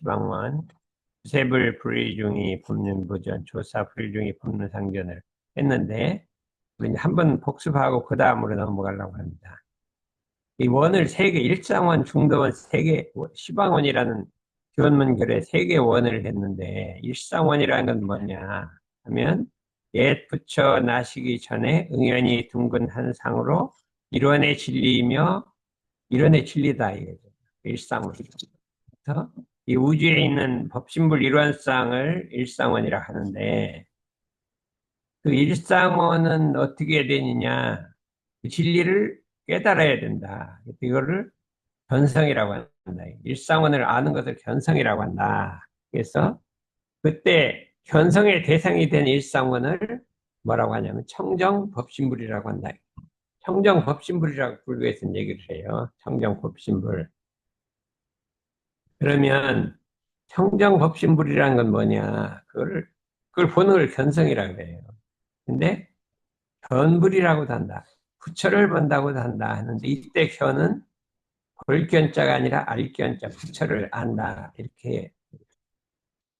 시방원, 세불 불의중이 법륜부전, 조사 불의중이 법륜상전을 했는데, 이제 한번 복습하고 그 다음으로 넘어가려고 합니다. 이 원을 세 개, 일상원, 중도원 세 개, 시방원이라는 기원문결에 세 개 원을 했는데, 일상원이라는 건 뭐냐 하면, 옛 부처 나시기 전에 응연히 둥근 한 상으로 일원의 진리이며, 일원의 진리다 이거죠. 일상원. 그래서 이 우주에 있는 법신불 일원상을 일상원이라 하는데, 그 일상원은 어떻게 되느냐? 그 진리를 깨달아야 된다. 이거를 견성이라고 한다. 일상원을 아는 것을 견성이라고 한다. 그래서 그때 견성의 대상이 된 일상원을 뭐라고 하냐면 청정법신불이라고 한다. 청정법신불이라고 불교에서는 얘기를 해요. 청정법신불. 그러면 청정법신불이라는 건 뭐냐? 그걸 보는 걸 견성이라고 해요. 근데 견불이라고도 한다. 부처를 본다고도 한다 하는데 이때 견은 볼견자가 아니라 알견자, 부처를 안다. 이렇게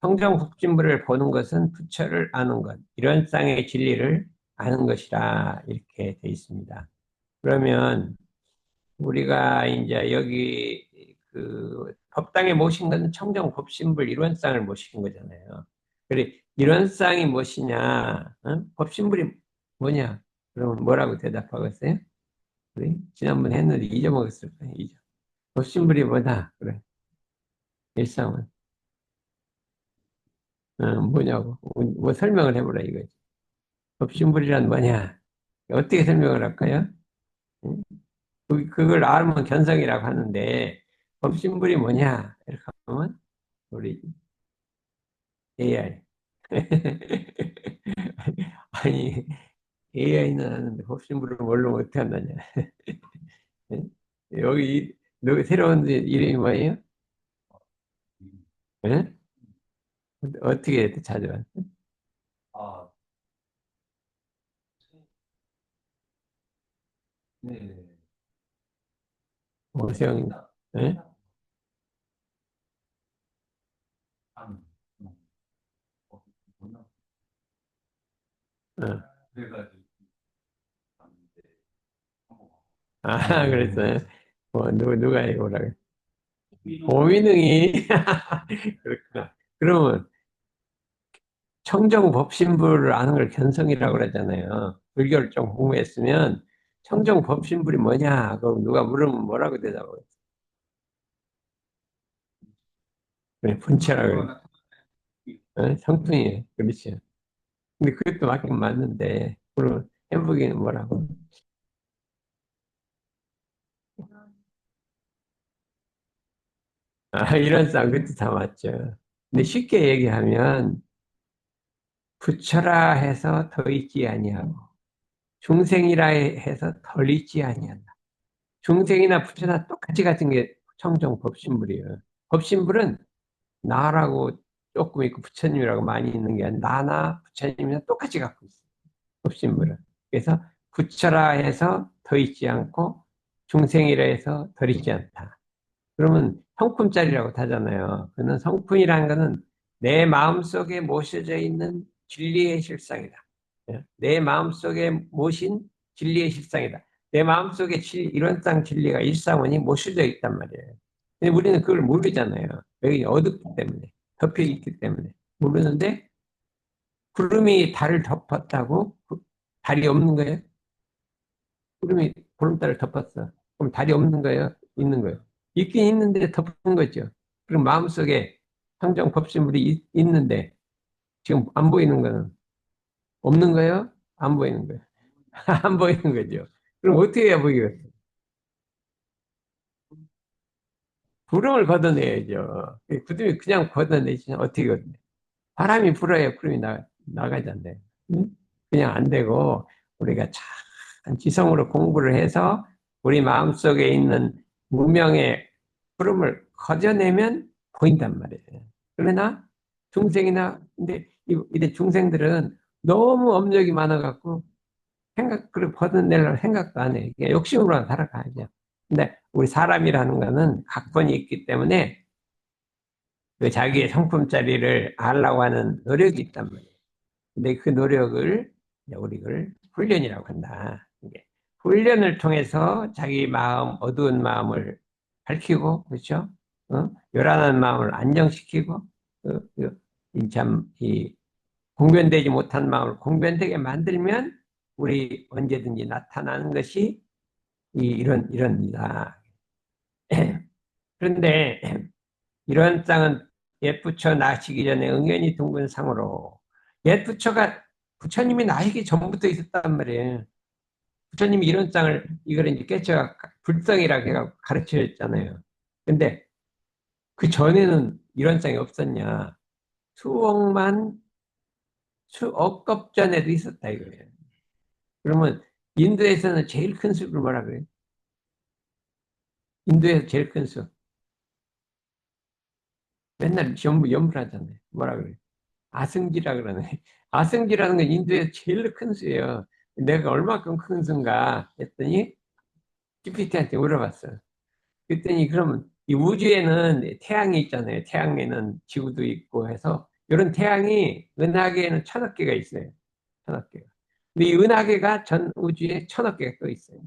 청정법신불을 보는 것은 부처를 아는 것, 이런 쌍의 진리를 아는 것이라 이렇게 돼 있습니다. 그러면 우리가 이제 여기 그 법당에 모신 것은 청정법신불 이론상을 모신 거잖아요. 그래 이론상이 무엇이냐? 어? 법신불이 뭐냐? 그러면 뭐라고 대답하겠어요? 우리 지난번에 했는데 잊어먹었을 거예요. 법신불이 뭐다? 그래 일상은 뭐냐고 뭐 설명을 해보라 이거지. 법신불이란 뭐냐? 어떻게 설명을 할까요? 응? 그걸 알면 견성이라고 하는데 법신불이 뭐냐? 이렇게 하면 우리 AI. 아니, AI는 하는데 법신불을 모르면 어떻게 한다냐. 여기, 너 새로운 이름이 뭐예요? 예? 어떻게 찾아왔어? 아, 네. 오세영, 예? 아니, 어, 뭐나? 어. 그래가지고 봤는데 한번 아, 그랬어요. 누가 이거라 그래. 삐로 고민능이. 그렇구나. 그러면 청정법신불을 아는 걸 견성이라고 그러잖아요. 불교를 좀 공부했으면 청정법신불이 뭐냐? 그럼 누가 물으면 뭐라고 대답하겠어요? 그래, 분체라고 그래. 성품이에요. 그렇죠. 근데 그것도 맞긴 맞는데, 그럼 해보기는 뭐라고? 아, 이런 쌍, 그것도 다 맞죠. 근데 쉽게 얘기하면, 부처라 해서 더 있지 아니하고, 중생이라 해서 덜 있지 아니한다. 중생이나 부처나 똑같이 같은 게 청정 법신불이에요. 법신불은 나라고 조금 있고 부처님이라고 많이 있는 게 아니라 나나 부처님이나 똑같이 갖고 있어요. 법신불은. 그래서 부처라 해서 더 있지 않고 중생이라 해서 덜 있지 않다. 그러면 성품짜리라고 하잖아요. 그는 성품이라는 것은 내 마음속에 모셔져 있는 진리의 실상이다. 예? 내 마음속에 모신 진리의 실상이다. 내 마음속에 이런상 진리가 일상원이 모셔져 있단 말이에요. 근데 우리는 그걸 모르잖아요. 여기 어둡기 때문에, 덮여 있기 때문에 모르는데 구름이 달을 덮었다고 달이 없는 거예요? 구름이 보름달을 덮었어. 그럼 달이 없는 거예요? 있는 거예요? 있긴 있는데 덮은 거죠. 그럼 마음속에 상정 법신물이 있는데 지금 안 보이는 거는 없는 거예요? 안 보이는 거예요? 안 보이는 거죠. 그럼 어떻게 해야 보이겠어요? 구름을 걷어내야죠. 구름이 그냥 걷어내지 어떻게 걷어내? 바람이 불어야 구름이 나가잖아요. 응? 그냥 안 되고 우리가 참 지성으로 공부를 해서 우리 마음속에 있는 무명의 구름을 거저내면 보인단 말이에요. 그러나 중생이나 근데 이제 중생들은 너무 업력이 많아갖고 그걸 걷어내려고 생각도 안 해. 그냥 욕심으로 살아가죠. 근데 우리 사람이라는 거는 각본이 있기 때문에 그 자기의 성품짜리를 알라고 하는 노력이 있단 말이에요. 근데 그 노력을 이제 우리를 훈련이라고 한다. 이게 훈련을 통해서 자기 마음, 어두운 마음을 밝히고, 그렇죠? 요란한 마음을 안정시키고, 이 공변되지 못한 마음을 공변되게 만들면 우리 언제든지 나타나는 것이 이런이다. 그런데 이런 쌍은 옛 부처 나시기 전에 응연히 둥근 상으로 옛 부처가 부처님이 나시기 전부터 있었단 말이에요. 부처님이 이런 쌍을 이걸 이제 깨쳐 불성이라고 해가 가르쳐줬잖아요. 근데 그 전에는 이런 쌍이 없었냐? 수억만 수억 급 전에도 있었다 이거예요. 그러면 인도에서는 제일 큰 수를 뭐라 그래요? 인도에서 제일 큰 수. 맨날 전부 연불하잖아요. 뭐라 그래요? 아승지라 그러네. 아승지라는 건 인도에서 제일 큰 수예요. 내가 얼마큼 큰 수인가 했더니 GPT한테 물어봤어. 그랬더니 그러면 이 우주에는 태양이 있잖아요. 태양에는 지구도 있고 해서 이런 태양이 은하계에는 1,000억 개가 있어요. 1,000억 개가. 근데 이 은하계가 전 우주에 1,000억 개가 또 있어요.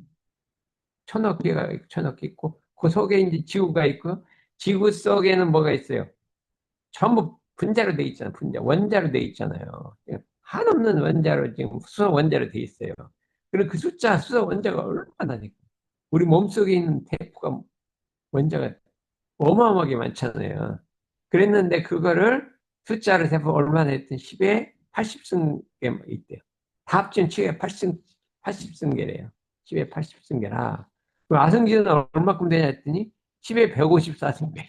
1,000억 개가 1,000억 개 있고 그 속에 이제 지구가 있고 지구 속에는 뭐가 있어요? 전부 분자로 돼 있잖아요. 분자, 원자로 돼 있잖아요. 한없는 원자로 지금 수소 원자로 돼 있어요. 그리고 그 숫자, 수소 원자가 얼마나 될까? 우리 몸속에 있는 대포가 원자가 어마어마하게 많잖아요. 그랬는데 그거를 숫자를 세보 얼마나 했더니 10에 80승계 있대요. 다 합치면 10에 80승계래요. 10에 80승계라. 그 아승기는 얼마큼 되냐 했더니 10에 154승계.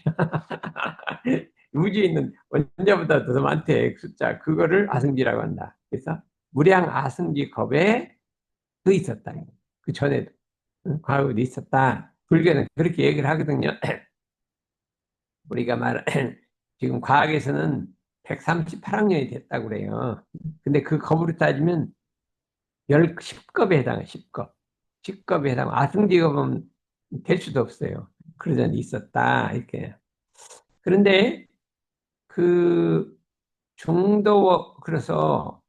우주에 있는 원자보다 더 많대, 그 숫자. 그거를 아승기라고 한다. 그래서 무량 아승기 겁에 더 있었다. 그 전에도. 과거에도 있었다. 불교는 그렇게 얘기를 하거든요. 우리가 지금 과학에서는 138학년이 됐다고 그래요. 근데 그 겁으로 따지면 10급에 해당해, 10급. 10급에 해당, 아승지급은 될 수도 없어요. 그러전 있었다, 이렇게. 그런데 그 그래서,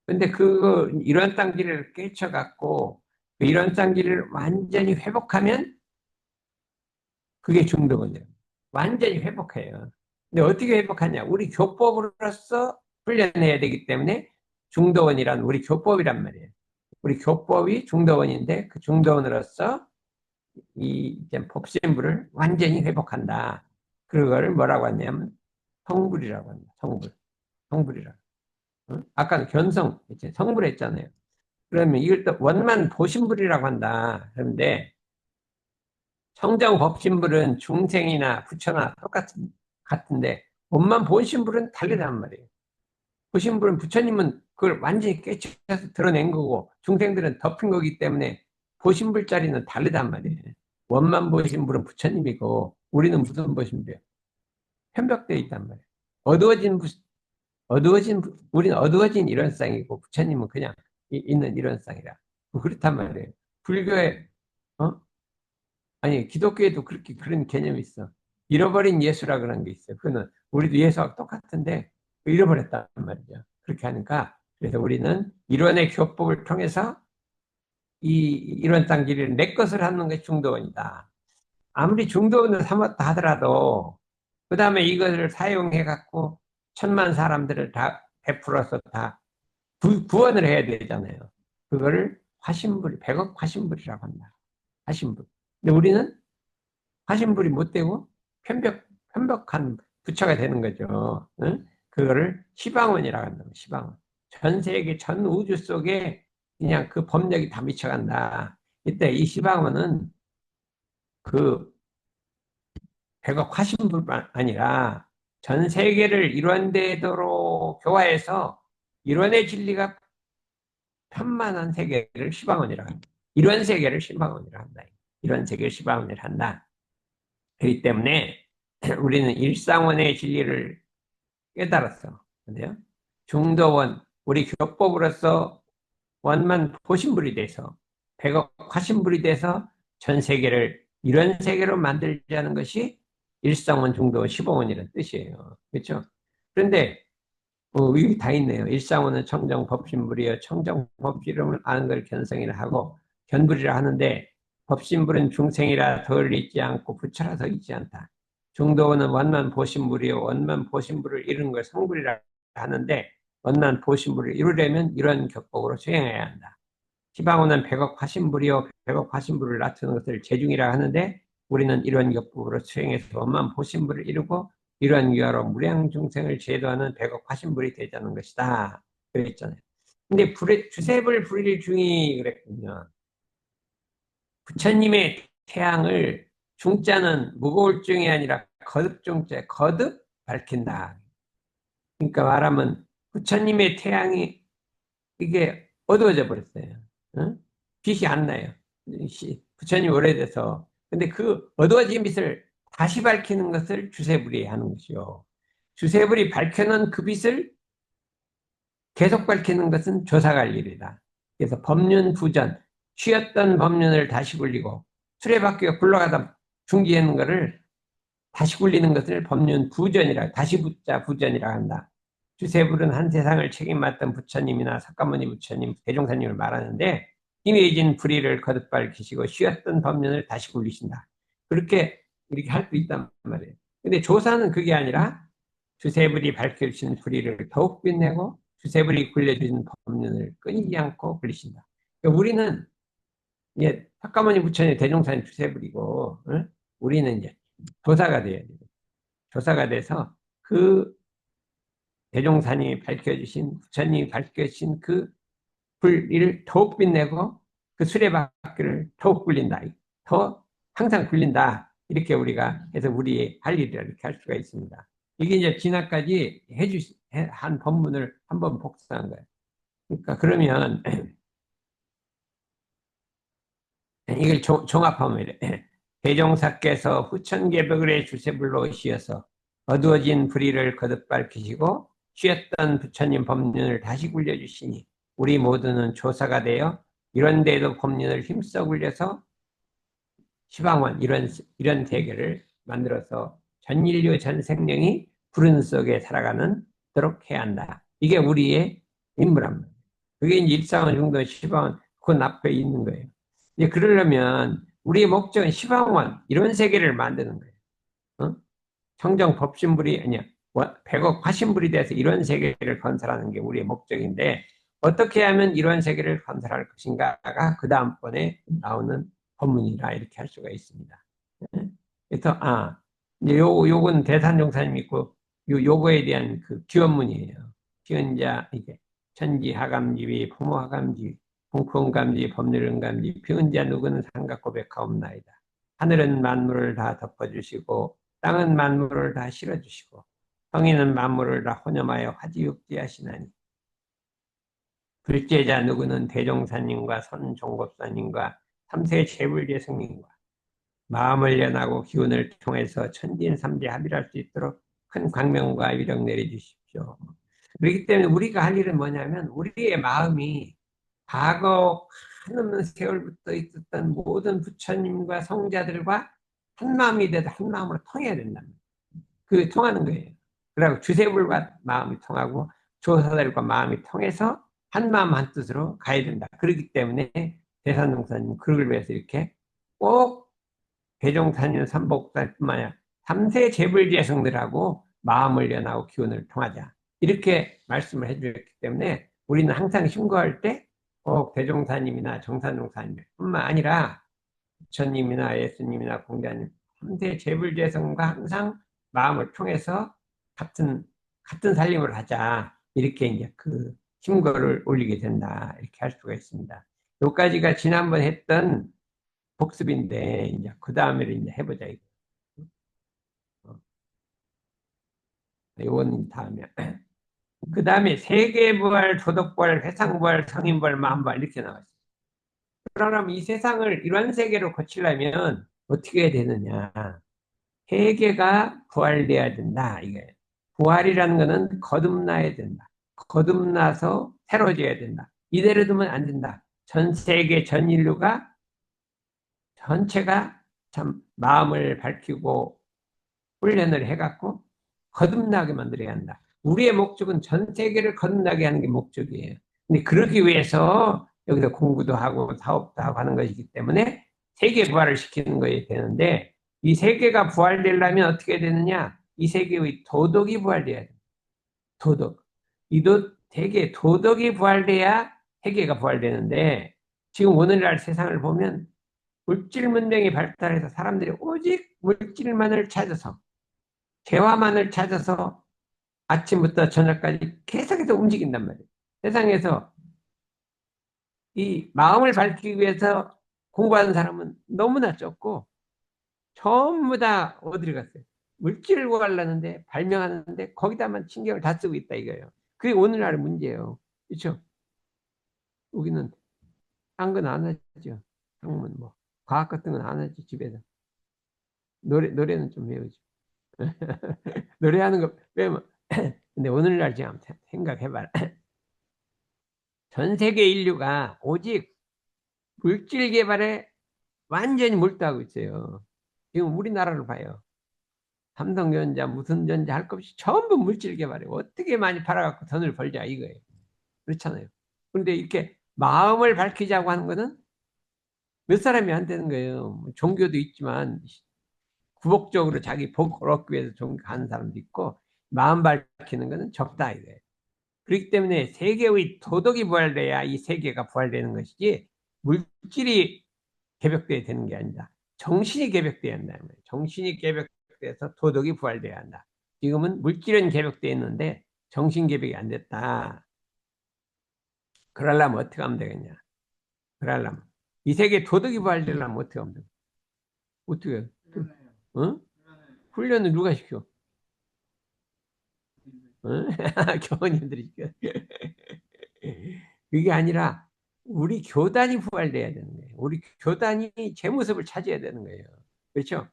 근데 이런 땅지를 깨쳐갖고, 이런 땅지를 완전히 회복하면 그게 중도원이에요. 완전히 회복해요. 근데 어떻게 회복하냐? 우리 교법으로서 훈련해야 되기 때문에 중도원이란 우리 교법이란 말이에요. 우리 교법이 중도원인데 그 중도원으로서 이 이제 법신부를 완전히 회복한다. 그걸 뭐라고 하냐면 성불이라고 합니다. 성불. 성불이라고. 응? 아까는 견성, 이제 성불 했잖아요. 그러면 이걸 또 원만 보신불이라고 한다. 그런데 성정 법신불은 중생이나 부처나 같은데 원만 본신불은 다르단 말이에요. 보신불은 부처님은 그걸 완전히 깨쳐서 드러낸 거고 중생들은 덮은 거기 때문에 보신불 자리는 다르단 말이에요. 원만 보신불은 부처님이고 우리는 무슨 보신불이에요? 편벽되어 있단 말이에요. 어두워진 우리는 어두워진 이런 쌍이고 부처님은 그냥 있는 이런 쌍이라. 그렇단 말이에요. 불교에 어? 아니, 기독교에도 그렇게 그런 개념이 있어. 잃어버린 예수라 그런 게 있어요. 그거는 우리도 예수와 똑같은데 잃어버렸단 말이죠. 그렇게 하니까 그래서 우리는 이론의 교법을 통해서 이론 단계를 내 것을 하는 것이 중도원이다. 아무리 중도원을 삼았다 하더라도 그 다음에 이것을 사용해 갖고 1,000만 사람들을 다 베풀어서 다 구원을 해야 되잖아요. 그거를 화신불, 100억 화신불이라고 한다. 화신불. 근데 우리는 화신불이 못 되고 편벽한 부처가 되는 거죠. 응? 그거를 시방원이라고 한다. 시방원. 전 세계 전 우주 속에 그냥 그 법력이 다 미쳐간다. 이때 이 시방원은 그 백억 화신불만 아니라 전 세계를 일원되도록 교화해서 일원의 진리가 편만한 세계를 시방원이라고 한다. 이런 세계를 시방원이라고 한다. 이런 세계를 시방원이라고 한다. 그렇기 때문에 우리는 일상원의 진리를 깨달았어. 근데요, 중도원, 우리 교법으로서 원만 보신불이 돼서, 백억 화신불이 돼서 전 세계를 이런 세계로 만들자는 것이 일상원, 중도원, 시봉원이라는 뜻이에요. 그렇죠? 그런데 여기 다 있네요. 일상원은 청정법신불이여 청정법신을 아는 걸 견성이라 하고 견불이라 하는데 법신불은 중생이라 덜 있지 않고 부처라 더 있지 않다. 중도원은 원만보신불이여 원만보신불을 이루는 걸 성불이라 하는데 원만보신불을 이루려면 이런 격복으로 수행해야 한다. 시방원은 백억 화신불이요 백억 화신불을 낮추는 것을 재중이라 하는데 우리는 이런 격복으로 수행해서 원만 보신불을 이루고 이러한 유화로 무량 중생을 제도하는 백억 화신불이 되자는 것이다. 그랬잖아요. 근데 주세불 불일 중이 그랬군요. 부처님의 태양을 중자는 무거울 중이 아니라 거듭 중자, 거듭 밝힌다. 그러니까 말하면 부처님의 태양이 이게 어두워져 버렸어요. 응? 빛이 안 나요. 부처님 오래돼서. 근데 그 어두워진 빛을 다시 밝히는 것을 주세불이 하는 것이요. 주세불이 밝혀놓은 그 빛을 계속 밝히는 것은 조사갈 일이다. 그래서 법륜 부전, 쉬었던 법륜을 다시 굴리고 수레바퀴가 굴러가다 중지하는 것을 다시 굴리는 것을 법륜 부전이라, 다시 붙자 부전이라 한다. 주세불은 한 세상을 책임맡던 부처님이나 석가모니 부처님, 대종사님을 말하는데 희미해진 불의를 거듭 밝히시고 쉬었던 법륜을 다시 굴리신다. 그렇게 이렇게 할 수 있단 말이에요. 근데 조사는 그게 아니라 주세불이 밝혀주신 불의를 더욱 빛내고 주세불이 굴려주신 법륜을 끊이지 않고 굴리신다. 그러니까 우리는 이제 석가모니 부처님, 대종사님 주세불이고, 응? 우리는 이제 조사가 돼야 돼요. 조사가 돼서 그 대종사님이 밝혀주신, 부처님이 밝혀주신 그 불의를 더욱 빛내고 그 수레바퀴를 더욱 굴린다. 더 항상 굴린다. 이렇게 우리가 해서 우리의 할 일이라 이렇게 할 수가 있습니다. 이게 이제 지난까지 한 법문을 한번 복사한 거예요. 그러니까 그러면 이걸 종합하면 이래. 대종사께서 후천개벽을의 주세불로 오시어서 어두워진 불의를 거듭 밝히시고 쉬었던 부처님 법륜을 다시 굴려주시니 우리 모두는 조사가 되어 이런 데에도 법륜을 힘써 굴려서 시방원 이런 세계를 만들어서 전 인류 전 생명이 불운 속에 살아가는도록 해야 한다. 이게 우리의 임무랍니다. 그게 이제 일상원, 중도, 시방원 그 앞에 있는 거예요. 이제 그러려면 우리의 목적은 시방원 이런 세계를 만드는 거예요. 어? 청정 법신불이 아니야. 백억 화신불이 돼서 이런 세계를 건설하는 게 우리의 목적인데 어떻게 하면 이런 세계를 건설할 것인가가 그 다음번에 나오는 법문이라 이렇게 할 수가 있습니다. 그래서 이제 요건 대산종사님 있고 요거에 대한 그 기원문이에요. 기원자 이게 천지하감지위 부모하감지위 공포응감지 법률응감지 비은자 누구는 상각 고백하옵나이다. 하늘은 만물을 다 덮어주시고 땅은 만물을 다 실어주시고 성인은 만물을 다 혼염하여 화지육지하시나니 불제자 누구는 대종사님과 선종법사님과 삼세 재불제승님과 마음을 연하고 기운을 통해서 천진삼재 합일할 수 있도록 큰 광명과 위력 내려주십시오. 그렇기 때문에 우리가 할 일은 뭐냐면 우리의 마음이 과거 한없는 세월부터 있었던 모든 부처님과 성자들과 한 마음이 돼서 한 마음으로 통해야 된다. 그 통하는 거예요. 그리고 주세불과 마음이 통하고 조사들과 마음이 통해서 한 마음 한 뜻으로 가야 된다. 그렇기 때문에 대산동사님 그걸 위해서 이렇게 꼭 대종사님 삼복사뿐만 아니라 삼세 재불재성들하고 마음을 연하고 기운을 통하자. 이렇게 말씀을 해주셨기 때문에 우리는 항상 신고할 때 꼭 대종사님이나 정산종사님뿐만 아니라 부처님이나 예수님이나 공자님 삼세 재불재성과 항상 마음을 통해서 같은 살림을 하자. 이렇게 이제 그 신고를 올리게 된다. 이렇게 할 수가 있습니다. 여기까지가 지난번 했던 복습인데 이제 그 다음에 이제 해보자. 이건 다음에. 그 다음에 세계부활, 도덕부활, 회상부활, 성인부활, 마음부활 이렇게 나왔어요. 그러면 이 세상을 이런 세계로 거치려면 어떻게 해야 되느냐? 세계가 부활돼야 된다. 이게 부활이라는 것은 거듭나야 된다. 거듭나서 새로워져야 된다. 이대로 두면 안 된다. 전 세계 전 인류가 전체가 참 마음을 밝히고 훈련을 해갖고 거듭나게 만들어야 한다. 우리의 목적은 전 세계를 거듭나게 하는 게 목적이에요. 근데 그러기 위해서 여기서 공부도 하고 사업도 하고 하는 것이기 때문에 세계 부활을 시키는 거에 되는데, 이 세계가 부활되려면 어떻게 되느냐? 이 세계의 도덕이 부활돼야 돼. 도덕. 세계 도덕이 부활돼야 세계가 부활되는데, 지금 오늘날 세상을 보면 물질 문명이 발달해서 사람들이 오직 물질만을 찾아서, 재화만을 찾아서 아침부터 저녁까지 계속해서 움직인단 말이에요. 세상에서 이 마음을 밝히기 위해서 공부하는 사람은 너무나 적고, 전부 다 어디를 갔어요? 물질을 구하려는데, 발명하는데 거기다만 신경을 다 쓰고 있다 이거예요. 그게 오늘날의 문제예요. 그렇죠? 우리는 딴 건 안 하죠. 학문 뭐 과학 같은 건 안 하지 집에서. 노래는 좀 외우죠. 노래하는 거 빼면. 근데 오늘날 지금 생각해봐라. 전 세계 인류가 오직 물질 개발에 완전히 몰두하고 있어요. 지금 우리나라를 봐요. 삼성전자 무슨 전자 할 것 없이 전부 물질 개발에 어떻게 많이 팔아갖고 돈을 벌자 이거예요. 그렇잖아요. 그런데 이렇게 마음을 밝히자고 하는 거는 몇 사람이 안 되는 거예요. 뭐 종교도 있지만 구복적으로 자기 복 얻기 위해서 종교하는 사람도 있고, 마음 밝히는 거는 적다 이거예요. 그렇기 때문에 세계의 도덕이 부활돼야 이 세계가 부활되는 것이지, 물질이 개벽돼야 되는 게 아니다. 정신이 개벽돼야 한다는 거예요. 정신이 개벽돼서 도덕이 부활돼야 한다. 지금은 물질은 개벽돼 있는데 정신 개벽이 안 됐다. 그러려면 어떻게 하면 되겠냐? 그러려면 이 세계 도덕이 부활되려면 어떻게 하면 되겠냐? 어떻게 해요? 어? 훈련을 누가 시켜? 어? 교원님들이 시켜. 그게 아니라 우리 교단이 부활돼야 되는 거예요. 우리 교단이 제 모습을 찾아야 되는 거예요. 그렇죠?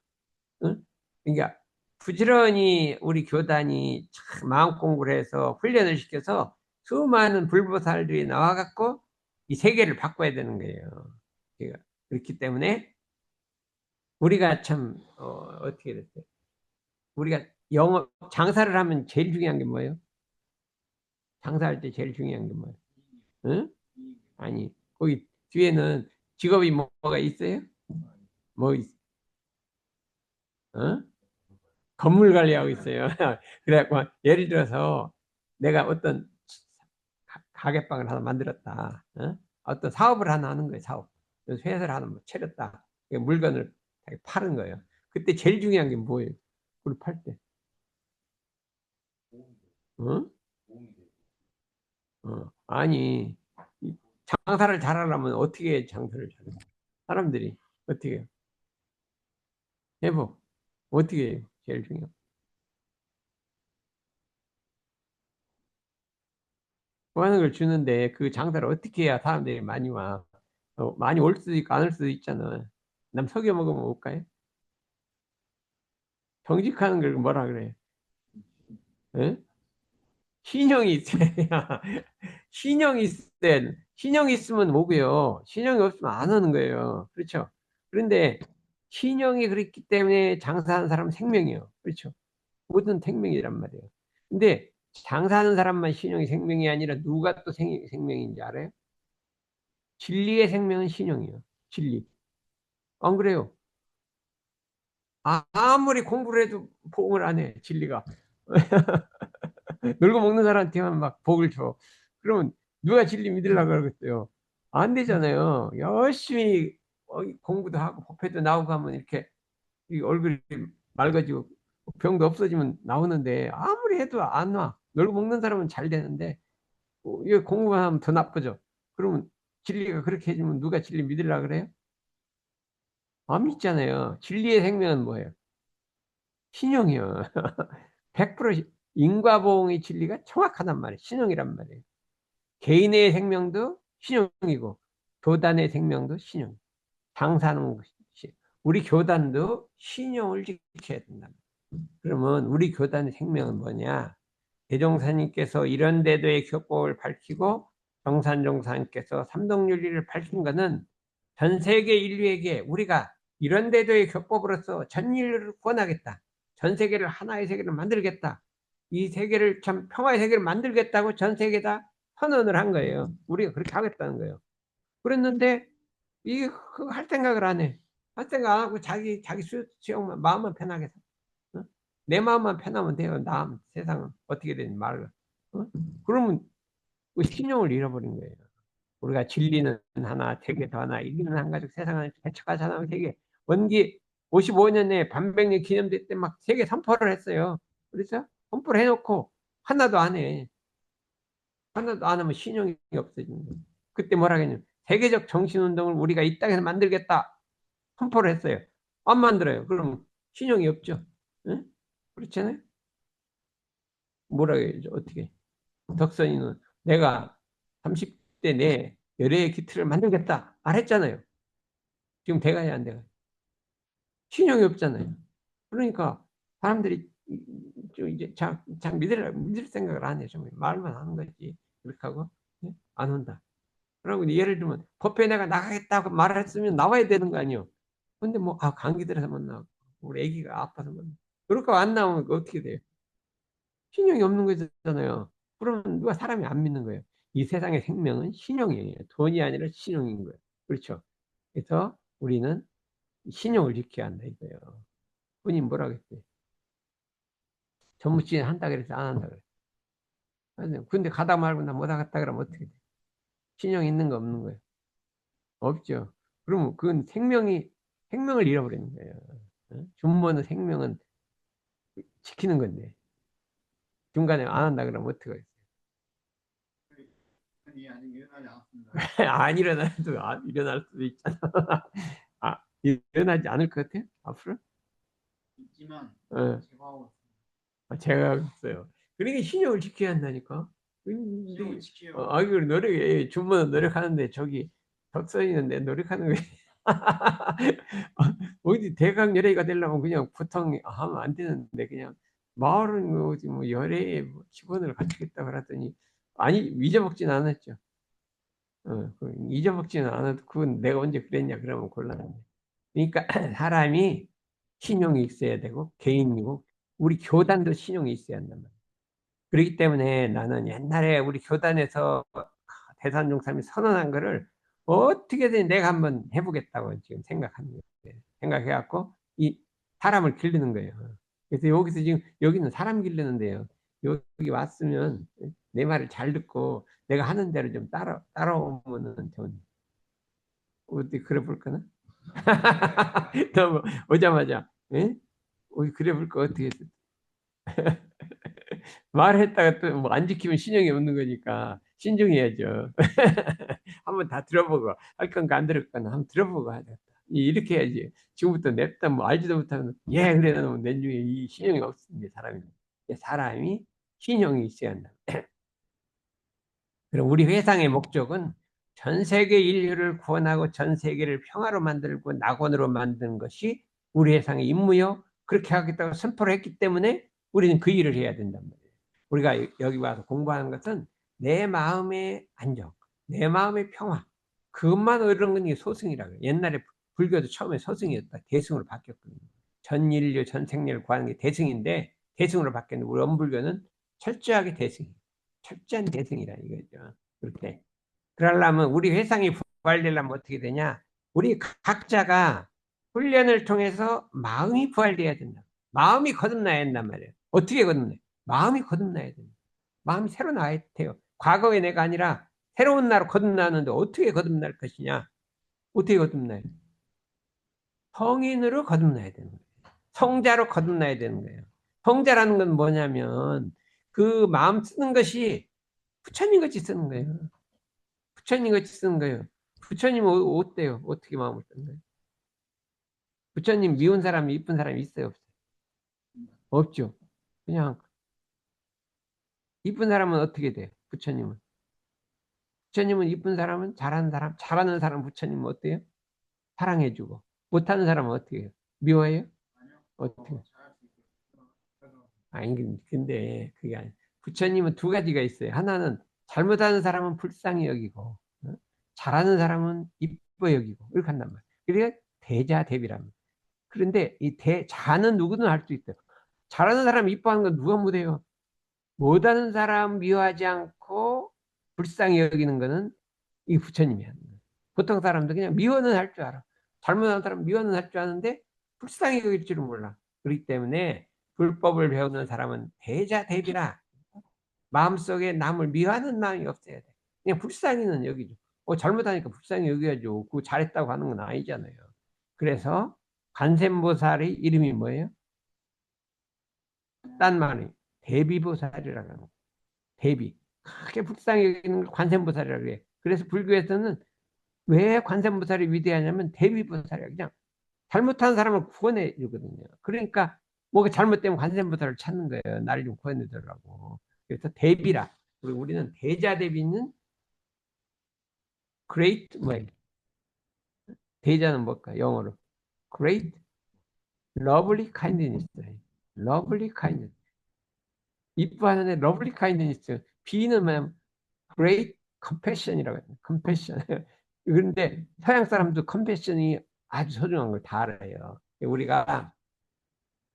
응? 그러니까 부지런히 우리 교단이 참 마음 공부를 해서 훈련을 시켜서 수많은 불보살들이 나와갖고 이 세계를 바꿔야 되는 거예요. 그러니까 그렇기 때문에 우리가 참 어떻게 됐어요? 우리가 영업 장사를 하면 제일 중요한 게 뭐예요? 장사할 때 제일 중요한 게 뭐예요? 응? 아니, 거기 뒤에는 직업이 뭐가 있어요? 뭐 어? 건물 관리하고 있어요. 그래갖고 예를 들어서 내가 어떤 가게방을 하나 만들었다. 어? 어떤 사업을 하나 하는 거예요. 사업. 그래서 회사를 하나 뭐 차렸다. 물건을 파는 거예요. 그때 제일 중요한 게 뭐예요? 그걸 팔 때. 어? 아니, 장사를 잘하려면 어떻게 장사를 잘해? 사람들이 어떻게 해요? 해보. 어떻게 해요? 제일 중요한. 좋아하는 걸 주는데 그 장사를 어떻게 해야 사람들이 많이 와? 많이 올 수도 있고 안 올 수도 있잖아. 남 속여 먹으면 올까요? 정직하는 걸 뭐라 그래? 예? 신용이 있어야. 신용이 있어야. 신용이 있으면 오고요. 신용이 없으면 안 오는 거예요. 그렇죠? 그런데 신용이 그렇기 때문에 장사하는 사람은 생명이에요. 그렇죠? 모든 생명이란 말이에요. 근데 장사하는 사람만 신용이 생명이 아니라 누가 또 생명인지 알아요? 진리의 생명은 신용이에요. 진리. 안 그래요? 아무리 공부를 해도 복을 안 해, 진리가. 놀고 먹는 사람한테만 막 복을 줘. 그러면 누가 진리 믿으려고 그러겠어요? 안 되잖아요. 열심히 공부도 하고 법회도 나오고 하면 이렇게 이 얼굴이 맑아지고 병도 없어지면 나오는데, 아무리 해도 안 와. 놀고 먹는 사람은 잘 되는데 이거 공부만 하면 더 나쁘죠. 그러면 진리가 그렇게 해주면 누가 진리 믿으려고 그래요? 안 믿잖아요. 진리의 생명은 뭐예요? 신용이요. 100% 인과보응의 진리가 정확하단 말이에요. 신용이란 말이에요. 개인의 생명도 신용이고 교단의 생명도 신용. 장사하는 것이 우리 교단도 신용을 지켜야 된다. 그러면 우리 교단의 생명은 뭐냐? 대종사님께서 이런 대도의 교법을 밝히고 정산종사님께서 삼동윤리를 밝힌 것은 전 세계 인류에게 우리가 이런 대도의 교법으로서 전 인류를 구원하겠다. 전 세계를 하나의 세계를 만들겠다. 이 세계를 참 평화의 세계를 만들겠다고 전 세계에다 선언을 한 거예요. 우리가 그렇게 하겠다는 거예요. 그랬는데 이게 할 생각을 안 해. 할 생각 안 하고 자기 수용만 마음만 편하게 어? 내 마음만 편하면 돼요. 남 세상은 어떻게 되는 말을. 어? 그러면 그 신용을 잃어버린 거예요. 우리가 진리는 하나, 세계도 하나, 이기는 한 가족, 세상은 개척하자 하나면 세계. 원기 55년에 반백년 기념대 때 막 세계 선포를 했어요. 그래서 선포를 해놓고 하나도 안 해. 하나도 안 하면 신용이 없어지는 거예요. 그때 뭐라 했냐면 세계적 정신운동을 우리가 이 땅에서 만들겠다. 선포를 했어요. 안 만들어요. 그럼 신용이 없죠. 응? 그렇잖아요. 뭐라 해야죠? 어떻게? 덕선이는 내가 30대 내 열애의 기틀을 만들겠다. 말했잖아요. 지금 돼가야 안 돼가요? 신용이 없잖아요. 그러니까 사람들이 좀 이제 잘 믿을 생각을 안 해. 좀 말만 하는 거지. 그렇게 하고 예? 안 온다. 그러고 예를 들면 법회 내가 나가겠다고 말했으면 나와야 되는 거 아니에요. 근데 뭐 감기 들어서 못 나오고 우리 아기가 아파서 못 나오고 그렇게 안 나오면 어떻게 돼요? 신용이 없는 거잖아요. 그러면 누가 사람이 안 믿는 거예요. 이 세상의 생명은 신용이에요. 돈이 아니라 신용인 거예요. 그렇죠? 그래서 우리는 신용을 지켜야 한다 이거예요. 본인 뭐라 그랬어요? 전무치게 한다 그래서 안 한다 그래요. 근데 가다 말고 나 못 하겠다 그러면 어떻게 돼? 신용 있는 거 없는 거예요? 없죠. 그러면 그건 생명을 잃어버리는 거예요. 어? 준모는 생명은 지키는 건데 중간에 안 한다 그러면 어떻게 해요? 아니, 아직 일어나지 않았습니다. 안 일어나도 일어날 수도 있잖아. 일어나지 않을 것 같아요? 앞으로? 있지만 어, 제가 하고 제가 없어요. 그러니까 신용을 지켜야 한다니까. 신용을 근데 지키려고 이걸 주문은 노력하는데 저기 덕선이는데 노력하는 거예요. 어디 대강 열애가 되려면 그냥 보통 하면 안 되는데 그냥 마을은 어디 뭐 열애에 뭐 직원을 갖추겠다 그랬더니 아니 잊어먹지는 않았죠. 잊어먹지는 않아도 그건 내가 언제 그랬냐 그러면 곤란한데. 그러니까 사람이 신용이 있어야 되고 개인이고 우리 교단도 신용이 있어야 한단 말이에요. 그렇기 때문에 나는 옛날에 우리 교단에서 대산종삼이 선언한 거를 어떻게든 내가 한번 해보겠다고 지금 생각하는 거예요. 생각해갖고 이 사람을 기르는 거예요. 그래서 여기서 지금 여기는 사람 기르는데요. 여기 왔으면 내 말을 잘 듣고 내가 하는 대로 좀 따라오면은 좀 어디 그래 볼까나? 너 오자마자 예? 그래 볼까 어떻게 말했다가 또 뭐 안 지키면 신용이 없는 거니까 신중해야죠. 한번 다 들어보고 할 건가 안 들을 거나 한번 들어보고 하자. 이렇게 해야지. 지금부터 냅다 뭐 알지도 못하면 예 그래 놓으면 내중에 이 신용이 없습니다. 사람이 신용이 있어야 한다. 그럼 우리 회상의 목적은 전 세계 인류를 구원하고 전 세계를 평화로 만들고 낙원으로 만드는 것이 우리 회상의 임무요. 그렇게 하겠다고 선포를 했기 때문에 우리는 그 일을 해야 된단 말이에요. 우리가 여기 와서 공부하는 것은 내 마음의 안정, 내 마음의 평화, 그것만 얻는 게 소승이라고 해요. 옛날에 불교도 처음에 소승이었다. 대승으로 바뀌었거든요. 전 인류, 전 생리를 구하는 게 대승인데 대승으로 바뀌었는데 우리 원불교는 철저하게 대승이에요. 철저한 대승이라 이거죠. 그렇게. 그러려면 우리 회상이 부활되려면 어떻게 되냐? 우리 각자가 훈련을 통해서 마음이 부활돼야 된다. 마음이 거듭나야 된단 말이에요. 어떻게 거듭나요? 마음이 거듭나야 된다. 마음이 새로 나야 돼요. 과거의 내가 아니라 새로운 나로 거듭나는데 어떻게 거듭날 것이냐? 어떻게 거듭나요? 성인으로 거듭나야 되는 거예요. 성자로 거듭나야 되는 거예요. 성자라는 건 뭐냐면 그 마음 쓰는 것이 부처님 같이 쓰는 거예요. 부처님 같이 쓰는 거예요. 부처님은 어때요? 어떻게 마음을 쓰는 거예요? 부처님 미운 사람이 이쁜 사람이 있어요? 없어요? 없죠. 그냥 이쁜 사람은 어떻게 돼요? 부처님은 이쁜 사람은 잘하는 사람 부처님은 어때요? 사랑해주고 못하는 사람은 어떻게 해요? 미워해요? 어떻게 해요? 아니 근데 그게 아니 부처님은 두 가지가 있어요. 하나는 잘못하는 사람은 불쌍히 여기고 잘하는 사람은 이뻐 여기고 이렇게 한단 말이에요. 그게 대자대비란 말이에요. 그런데 자는 누구든 할 수 있어요. 잘하는 사람 이뻐하는 건 누가 못해요? 못하는 사람 미워하지 않고 불쌍히 여기는 거는 이 부처님이 하는 거예요. 보통 사람들 그냥 미워는 할 줄 알아. 잘못하는 사람 미워는 할 줄 아는데 불쌍히 여길 줄은 몰라. 그렇기 때문에 불법을 배우는 사람은 대자대비라. 마음속에 남을 미워하는 마음이 없어야 돼. 그냥 불쌍히는 여기죠. 잘못하니까 불쌍히 여겨야죠. 그거 잘했다고 하는 건 아니잖아요. 그래서 관세음보살의 이름이 뭐예요? 딴 말이 대비보살이라고 하는 거예요. 대비. 크게 불쌍히 여기는 걸 관세음보살이라고 그래. 그래서 불교에서는 왜 관세음보살이 위대하냐면 대비보살이야. 그냥 잘못한 사람을 구원해 주거든요. 그러니까 뭐가 잘못되면 관세음보살을 찾는 거예요. 나를 좀 구원해 주라고. 그래서 대비라. 그리고 우리는 대자대비는 great 뭐 대자는 뭘까? 영어로 great lovely kindness. lovely kindness. 이뻐하는 애 lovely kindness. B는 뭐냐면 great compassion이라고 해요. compassion. 그런데 서양 사람도 compassion이 아주 소중한 걸 다 알아요. 우리가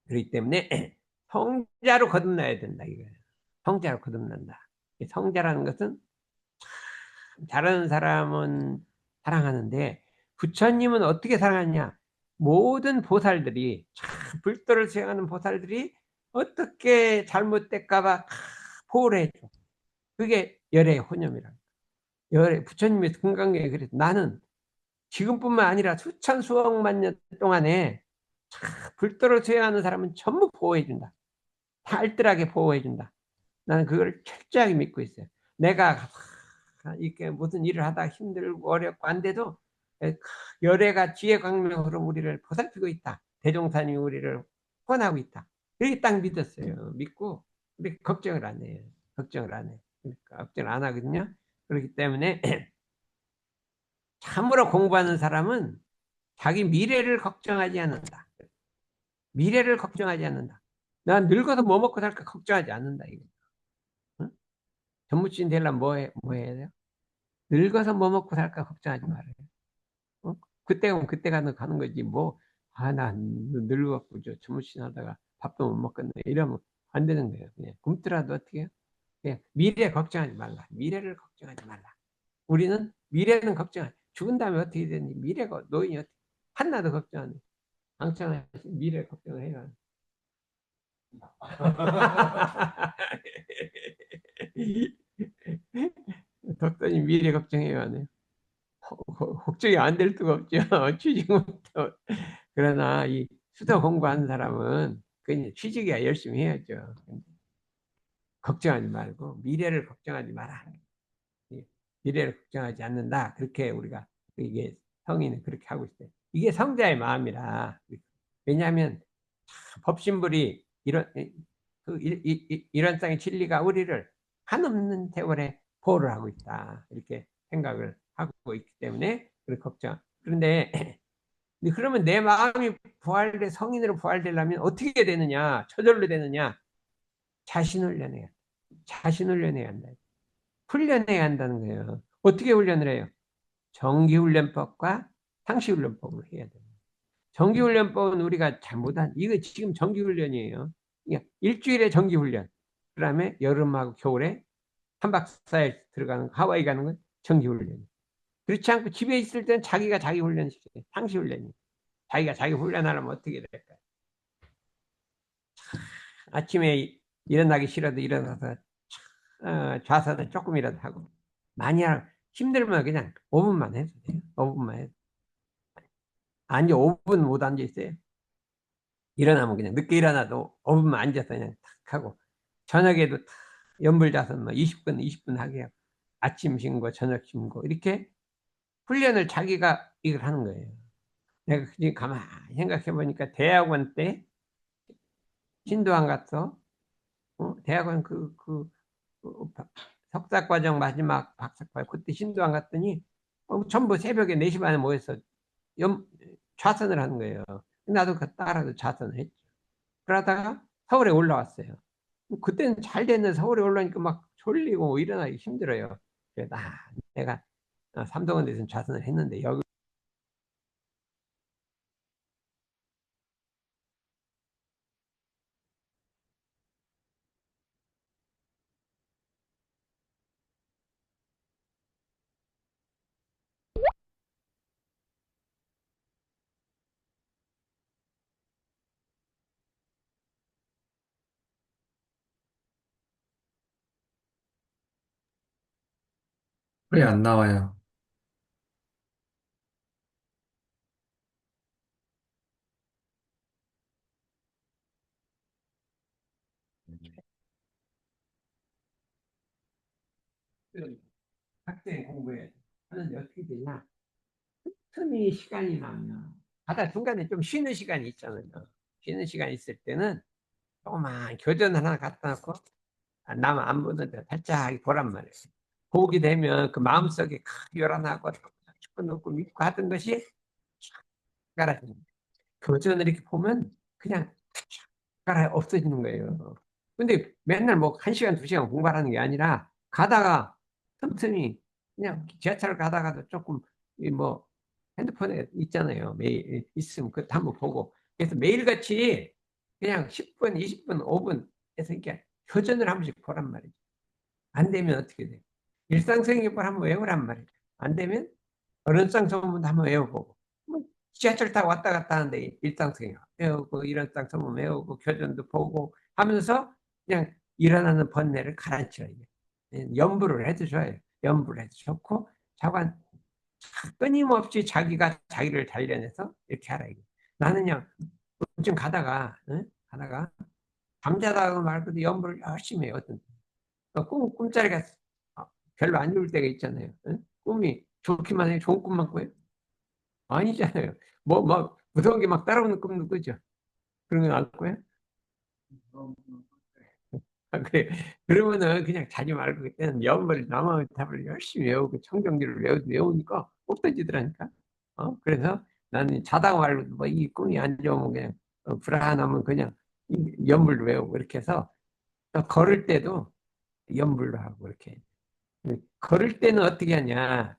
그렇기 때문에 성자로 거듭나야 된다 이거예요. 성자로 거듭난다. 성자라는 것은 잘하는 사람은 사랑하는데 부처님은 어떻게 사랑하냐? 모든 보살들이 불도를 수행하는 보살들이 어떻게 잘못될까봐 보호를 해줘. 그게 열의 혼념이라. 열의 부처님의 금강경에 그래서 나는 지금뿐만 아니라 수천 수억만 년 동안에 불도를 수행하는 사람은 전부 보호해준다. 알뜰하게 보호해준다. 나는 그걸 철저하게 믿고 있어요. 내가 이렇게 무슨 일을 하다 힘들고 어렵고 안 돼도 열애가 지혜 광명으로 우리를 보살피고 있다. 대종사님이 우리를 후원하고 있다. 이렇게 딱 믿었어요. 믿고 근데 걱정을 안 해요. 걱정을 안 해. 그러니까 걱정을 안 하거든요. 그렇기 때문에 참으로 공부하는 사람은 자기 미래를 걱정하지 않는다. 미래를 걱정하지 않는다. 난 늙어서 뭐 먹고 살까 걱정하지 않는다. 이거. 응? 전무신 되려면 뭐 해야 돼요? 늙어서 뭐 먹고 살까 걱정하지 말아요. 어? 그때 오면 그때 가는 거지. 뭐, 나 늙어갖고 저 전무신 하다가 밥도 못 먹겠네. 이러면 안 되는 거예요. 그냥 굶더라도 어떻게 해요? 그냥 미래 걱정하지 말라. 미래를 걱정하지 말라. 우리는 미래는 걱정하지. 죽은 다음에 어떻게 되니? 미래가 노인이 어떻게 하나도 걱정 안 해. 방청하시 미래 걱정을 해요. 덕분이 미래 걱정해요, 안 해요? 걱정이 안 될 수가 없죠. 취직부터. 그러나 이 수도 공부하는 사람은 그냥 취직이야 열심히 해야죠. 걱정하지 말고 미래를 걱정하지 마라. 미래를 걱정하지 않는다. 그렇게 우리가 이게 성인은 그렇게 하고 있어요. 이게 성자의 마음이라. 왜냐하면 법신불이 이런 땅의 진리가 우리를 한없는 세월에 보호를 하고 있다. 이렇게 생각을 하고 있기 때문에 그렇게 걱정. 그런데 그러면 내 마음이 성인으로 부활되려면 어떻게 되느냐? 저절로 되느냐? 자신을 훈련해야. 자신을 훈련해야 한다. 훈련해야 한다는 거예요. 어떻게 훈련을 해요? 정기훈련법과 상시훈련법을 해야 돼요. 정기훈련법은 우리가 잘못한, 이거 지금 정기훈련이에요. 그러니까 일주일에 정기훈련. 그 다음에 여름하고 겨울에 3박 4일 들어가는, 하와이 가는 건 정기훈련. 그렇지 않고 집에 있을 때는 자기가 자기 훈련시켜요. 상시훈련이. 자기가 자기 훈련하려면 어떻게 될까요? 아침에 일어나기 싫어도 일어나서 좌선을 조금이라도 하고 많이 하라. 힘들면 그냥 5분만 해도 돼요. 5분만 해도. 앉아 5분 못 앉아 있어요. 일어나면 그냥 늦게 일어나도 5분만 앉아서 그냥 탁 하고 저녁에도 탁 연불자선 뭐 20분 하게 하고 아침 신고 저녁 신고 이렇게 훈련을 자기가 이걸 하는 거예요. 내가 지금 가만히 생각해 보니까 대학원 때 신도안 갔어. 대학원 석사과정 마지막 박사과정 그때 신도안 갔더니 전부 새벽에 4시 반에 모여서 좌선을 하는 거예요. 나도 그 따라서 좌선을 했죠. 그러다가 서울에 올라왔어요. 그때는 잘 됐는데 서울에 올라오니까 막 졸리고 일어나기 힘들어요. 그래서 내가 삼성원대에서 좌선을 했는데 여기 소리 안 나와요. 그 학생 공부에 하는데 어떻게 되냐? 틈이 시간이 나면 하다 중간에 좀 쉬는 시간이 있잖아요. 쉬는 시간 있을 때는 조그만 교전 하나 갖다 놓고 남 안 보는데 살짝 보란 말이에요. 보게 되면 그 마음속에 요란하고 싶어 놓고 믿고 하던 것이 가라지는 거예요. 교전을 이렇게 보면 그냥 가라 없어지는 거예요. 근데 맨날 뭐 한 시간, 두 시간 공부하는 게 아니라 가다가 틈틈이 그냥 지하철 가다가도 조금 이뭐 핸드폰에 있잖아요. 매일 있으면 그것도 한번 보고. 그래서 매일같이 그냥 10분, 20분, 5분 해서 이렇게 교전을 한 번씩 보란 말이죠. 안 되면 어떻게 돼? 일상생활을 한번 외우란 말이죠. 안 되면 어른상 소문도 한번 외워보고. 뭐 지하철 타고 왔다 갔다 하는데 일상생활 외우고 일어상 소문 외우고 교전도 보고 하면서 그냥 일어나는 번뇌를 가라앉혀야 돼. 연부를 해도 좋아요. 연부를 해도 좋고 자관 끊임없이 자기가 자기를 단련해서 이렇게 하라 이거. 나는요 요즘 가다가 응? 가다가 잠자다가 말고도 연부를 열심히 해요. 어떤 꿈자리가 별로 안 좋을 때가 있잖아요. 응? 꿈이 좋기만 해 좋은 꿈만 꿔요. 아니잖아요. 뭐 막 무서운 게 막 따라오는 꿈도 꾸죠. 그런 건 안 꿔요? 아, 그래. 그러면은 그냥 자지 말고 그때는 연벌 남의 답을 열심히 외우고 청정기를 외우니까 없어지더라니까. 그래서 나는 자다가 말고 뭐 이 꿈이 안 좋으면 그냥 불안하면 그냥 연불 외우고 이렇게 해서 또 걸을 때도 연불로 하고 이렇게. 걸을 때는 어떻게 하냐?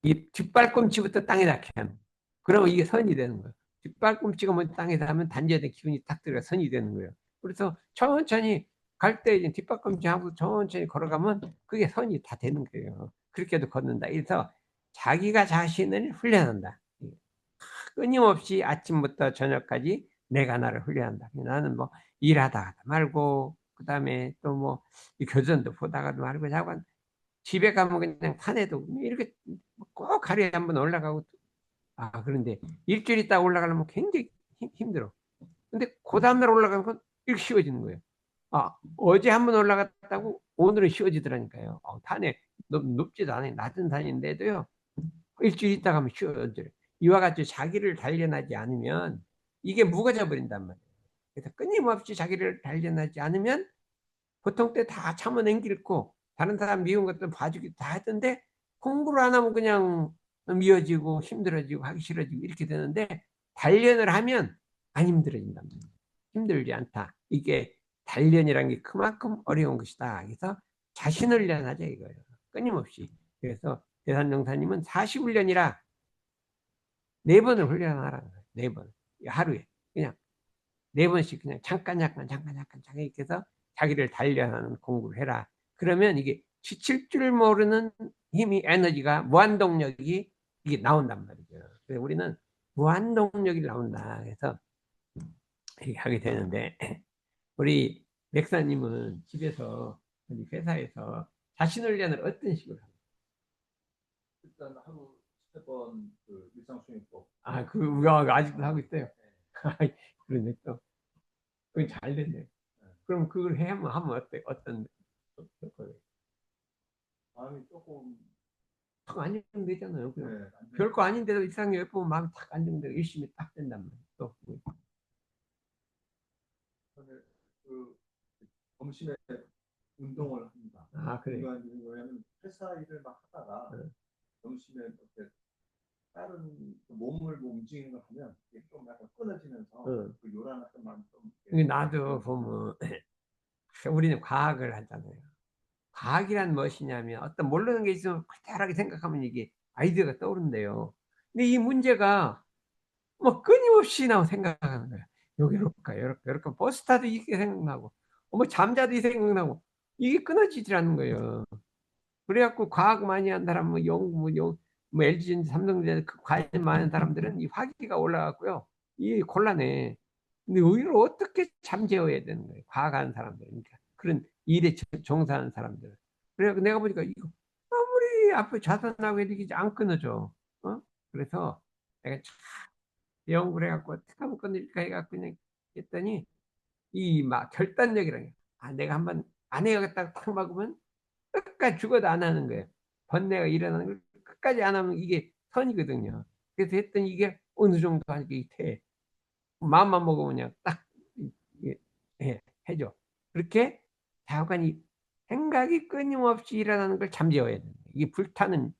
이 뒷발꿈치부터 땅에 닿게 하는. 그러면 이게 선이 되는 거예요. 뒷발꿈치가 먼저 땅에 닿으면 단전에 기운이 딱 들어가 선이 되는 거예요. 그래서 천천히 갈 때 이제 뒷발꿈치 하고 천천히 걸어가면 그게 선이 다 되는 거예요. 그렇게도 걷는다. 그래서 자기가 자신을 훈련한다. 끊임없이 아침부터 저녁까지 내가 나를 훈련한다. 나는 뭐 일하다가 말고 그다음에 또 뭐 교전도 보다가도 말고 자꾸 집에 가면 그냥 산에도 이렇게 꼭 하루에 한 번 올라가고 그런데 일주일 있다 올라가려면 굉장히 힘들어. 근데 그 다음날 올라가는 건 이렇게 쉬워지는 거예요. 어제 한 번 올라갔다고 오늘은 쉬워지더라니까요. 산에 높지도 않아요. 낮은 산인데도요. 일주일 있다 가면 쉬워져요. 이와 같이 자기를 단련하지 않으면 이게 무거져 버린단 말이에요. 그래서 끊임없이 자기를 단련하지 않으면 보통 때 다 참아넘기고 다른 사람 미운 것도 봐주기 다 했던데 공부를 안 하면 그냥 미워지고 힘들어지고 하기 싫어지고 이렇게 되는데 단련을 하면 안 힘들어진다. 힘들지 않다. 이게 단련이란 게 그만큼 어려운 것이다. 그래서 자신을 훈련하자 이거예요. 끊임없이. 그래서 대산정사님은 40훈련이라 네 번을 훈련하라는 거예요. 네 번. 하루에. 그냥 네 번씩 그냥 잠깐 이렇게 해서 자기를 단련하는 공부를 해라. 그러면 이게 지칠 줄 모르는 힘이, 에너지가, 무한동력이 이게 나온단 말이죠. 그래서 우리는 무한동력이 나온다. 그래서 이렇게 하게 되는데, 우리 백사님은 집에서, 우리 회사에서 자신 훈련을 어떤 식으로 합니까? 일단 하루 10번 그 일상수행법. 우리가 아직도 하고 있어요. 그러네, 또. 그건 잘 됐네. 그럼 그걸 하면 어때? 어떤, 마음이 조금 탁 안정되잖아요. 네, 그냥 안정. 별거 아닌데도 이상하게 예쁘면 마음이 탁 안정되고 열심히 딱 된단 말이에요. 또 그 점심에 운동을 합니다. 그래. 왜냐하면 회사 일을 막 하다가 어. 점심에 이렇게 다른 그 몸을 뭐 움직이는 걸 하면 이게 좀 약간 끊어지면서 어. 그 요란했던 마음이 좀 근데 나도 보면 우리는 과학을 하잖아요. 과학이란 무엇이냐면 어떤 모르는 게 있으면 그대로하게 생각하면 이게 아이디어가 떠오른대요. 근데 이 문제가 뭐 끊임없이 나고 생각하는 거야. 여기 이럴까, 이럴까. 버스 타도 이게 생각나고, 뭐 잠자도 이 생각나고, 이게 끊어지질 않는 거예요. 그래갖고 과학 많이 한 사람, 뭐 LG전자, 삼성전자 그 관심 많은 사람들은 이 화기가 올라갔고요. 이 곤란해. 근데 이걸 어떻게 잠재워야 되는 거예요? 과학하는 사람들. 그러니까 그런 일에 종사하는 사람들. 그래서 내가 보니까 이거 앞에 자선하고 이렇게 안 끊어져. 어? 그래서 내가 참 연구를 해갖고 어떻게 하면 끊을까 해갖고 그냥 했더니 이 막 결단력이라는 게, 아, 내가 한번 안 해야겠다 탁 막으면 끝까지 죽어도 안 하는 거예요. 번뇌가 일어나는 걸 끝까지 안 하면 이게 선이거든요. 그래서 했더니 이게 어느 정도 하게 돼. 마음만 먹으면 그냥 딱 해줘. 그렇게 자관 이 생각이 끊임없이 일어나는 걸 잠재워야 돼. 이게 불타는,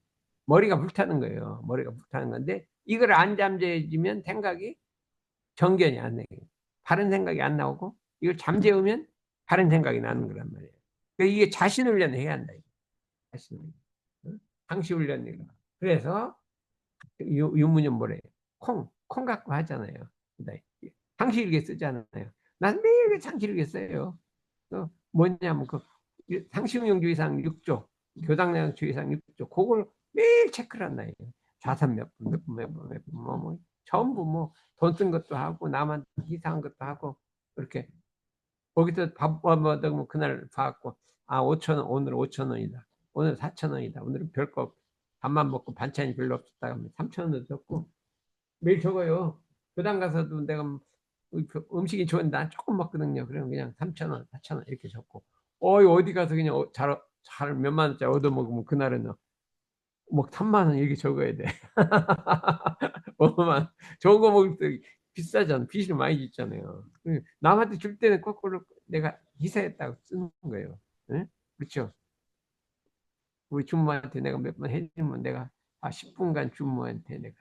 머리가 불타는 거예요. 머리가 불타는 건데 이걸 안 잠재워지면 생각이 정견이 안 나요. 바른 생각이 안 나오고 이걸 잠재우면 바른 생각이 나는 거란 말이에요. 그러니까 이게 자신 훈련을 해야 한다. 자신 훈련. 응? 상시 훈련이라. 그래서 유문연 뭐래요? 콩 갖고 하잖아요. 상시일기 쓰잖아요. 난 매일 상시일기 써요. 뭐냐면 그 상시응용주의상 6조, 교당량 주의상 6조, 그걸 매일 체크를 한다. 자산 몇 분, 몇 분, 몇 분, 몇 분, 전부 뭐 돈 쓴 것도 하고 남한테 이상한 것도 하고 그렇게 거기서 밥 먹으면 그날 봐갖고, 아, 5천 원, 오늘 5천 원이다. 오늘 4천 원이다. 오늘은 별거 밥만 먹고 반찬이 별로 없었다 하면 3천 원도 적고 매일 적어요. 교당 가서도 내가 음식이 좋은데 난 조금 먹거든요. 그러면 그냥 3천 원, 4천 원 이렇게 적고, 어디 가서 그냥 잘 몇만 원짜리 얻어 먹으면 그날은 뭐 3만 원 이렇게 적어야 돼. 뭐만 좋은 거 먹을 때 비싸잖아. 빚을 많이 짓잖아요. 남한테 줄 때는 거꾸로 내가 희사했다고 쓰는 거예요. 응? 그렇죠? 우리 주모한테 내가 몇 번 해주면 내가 10분간 주모한테 내가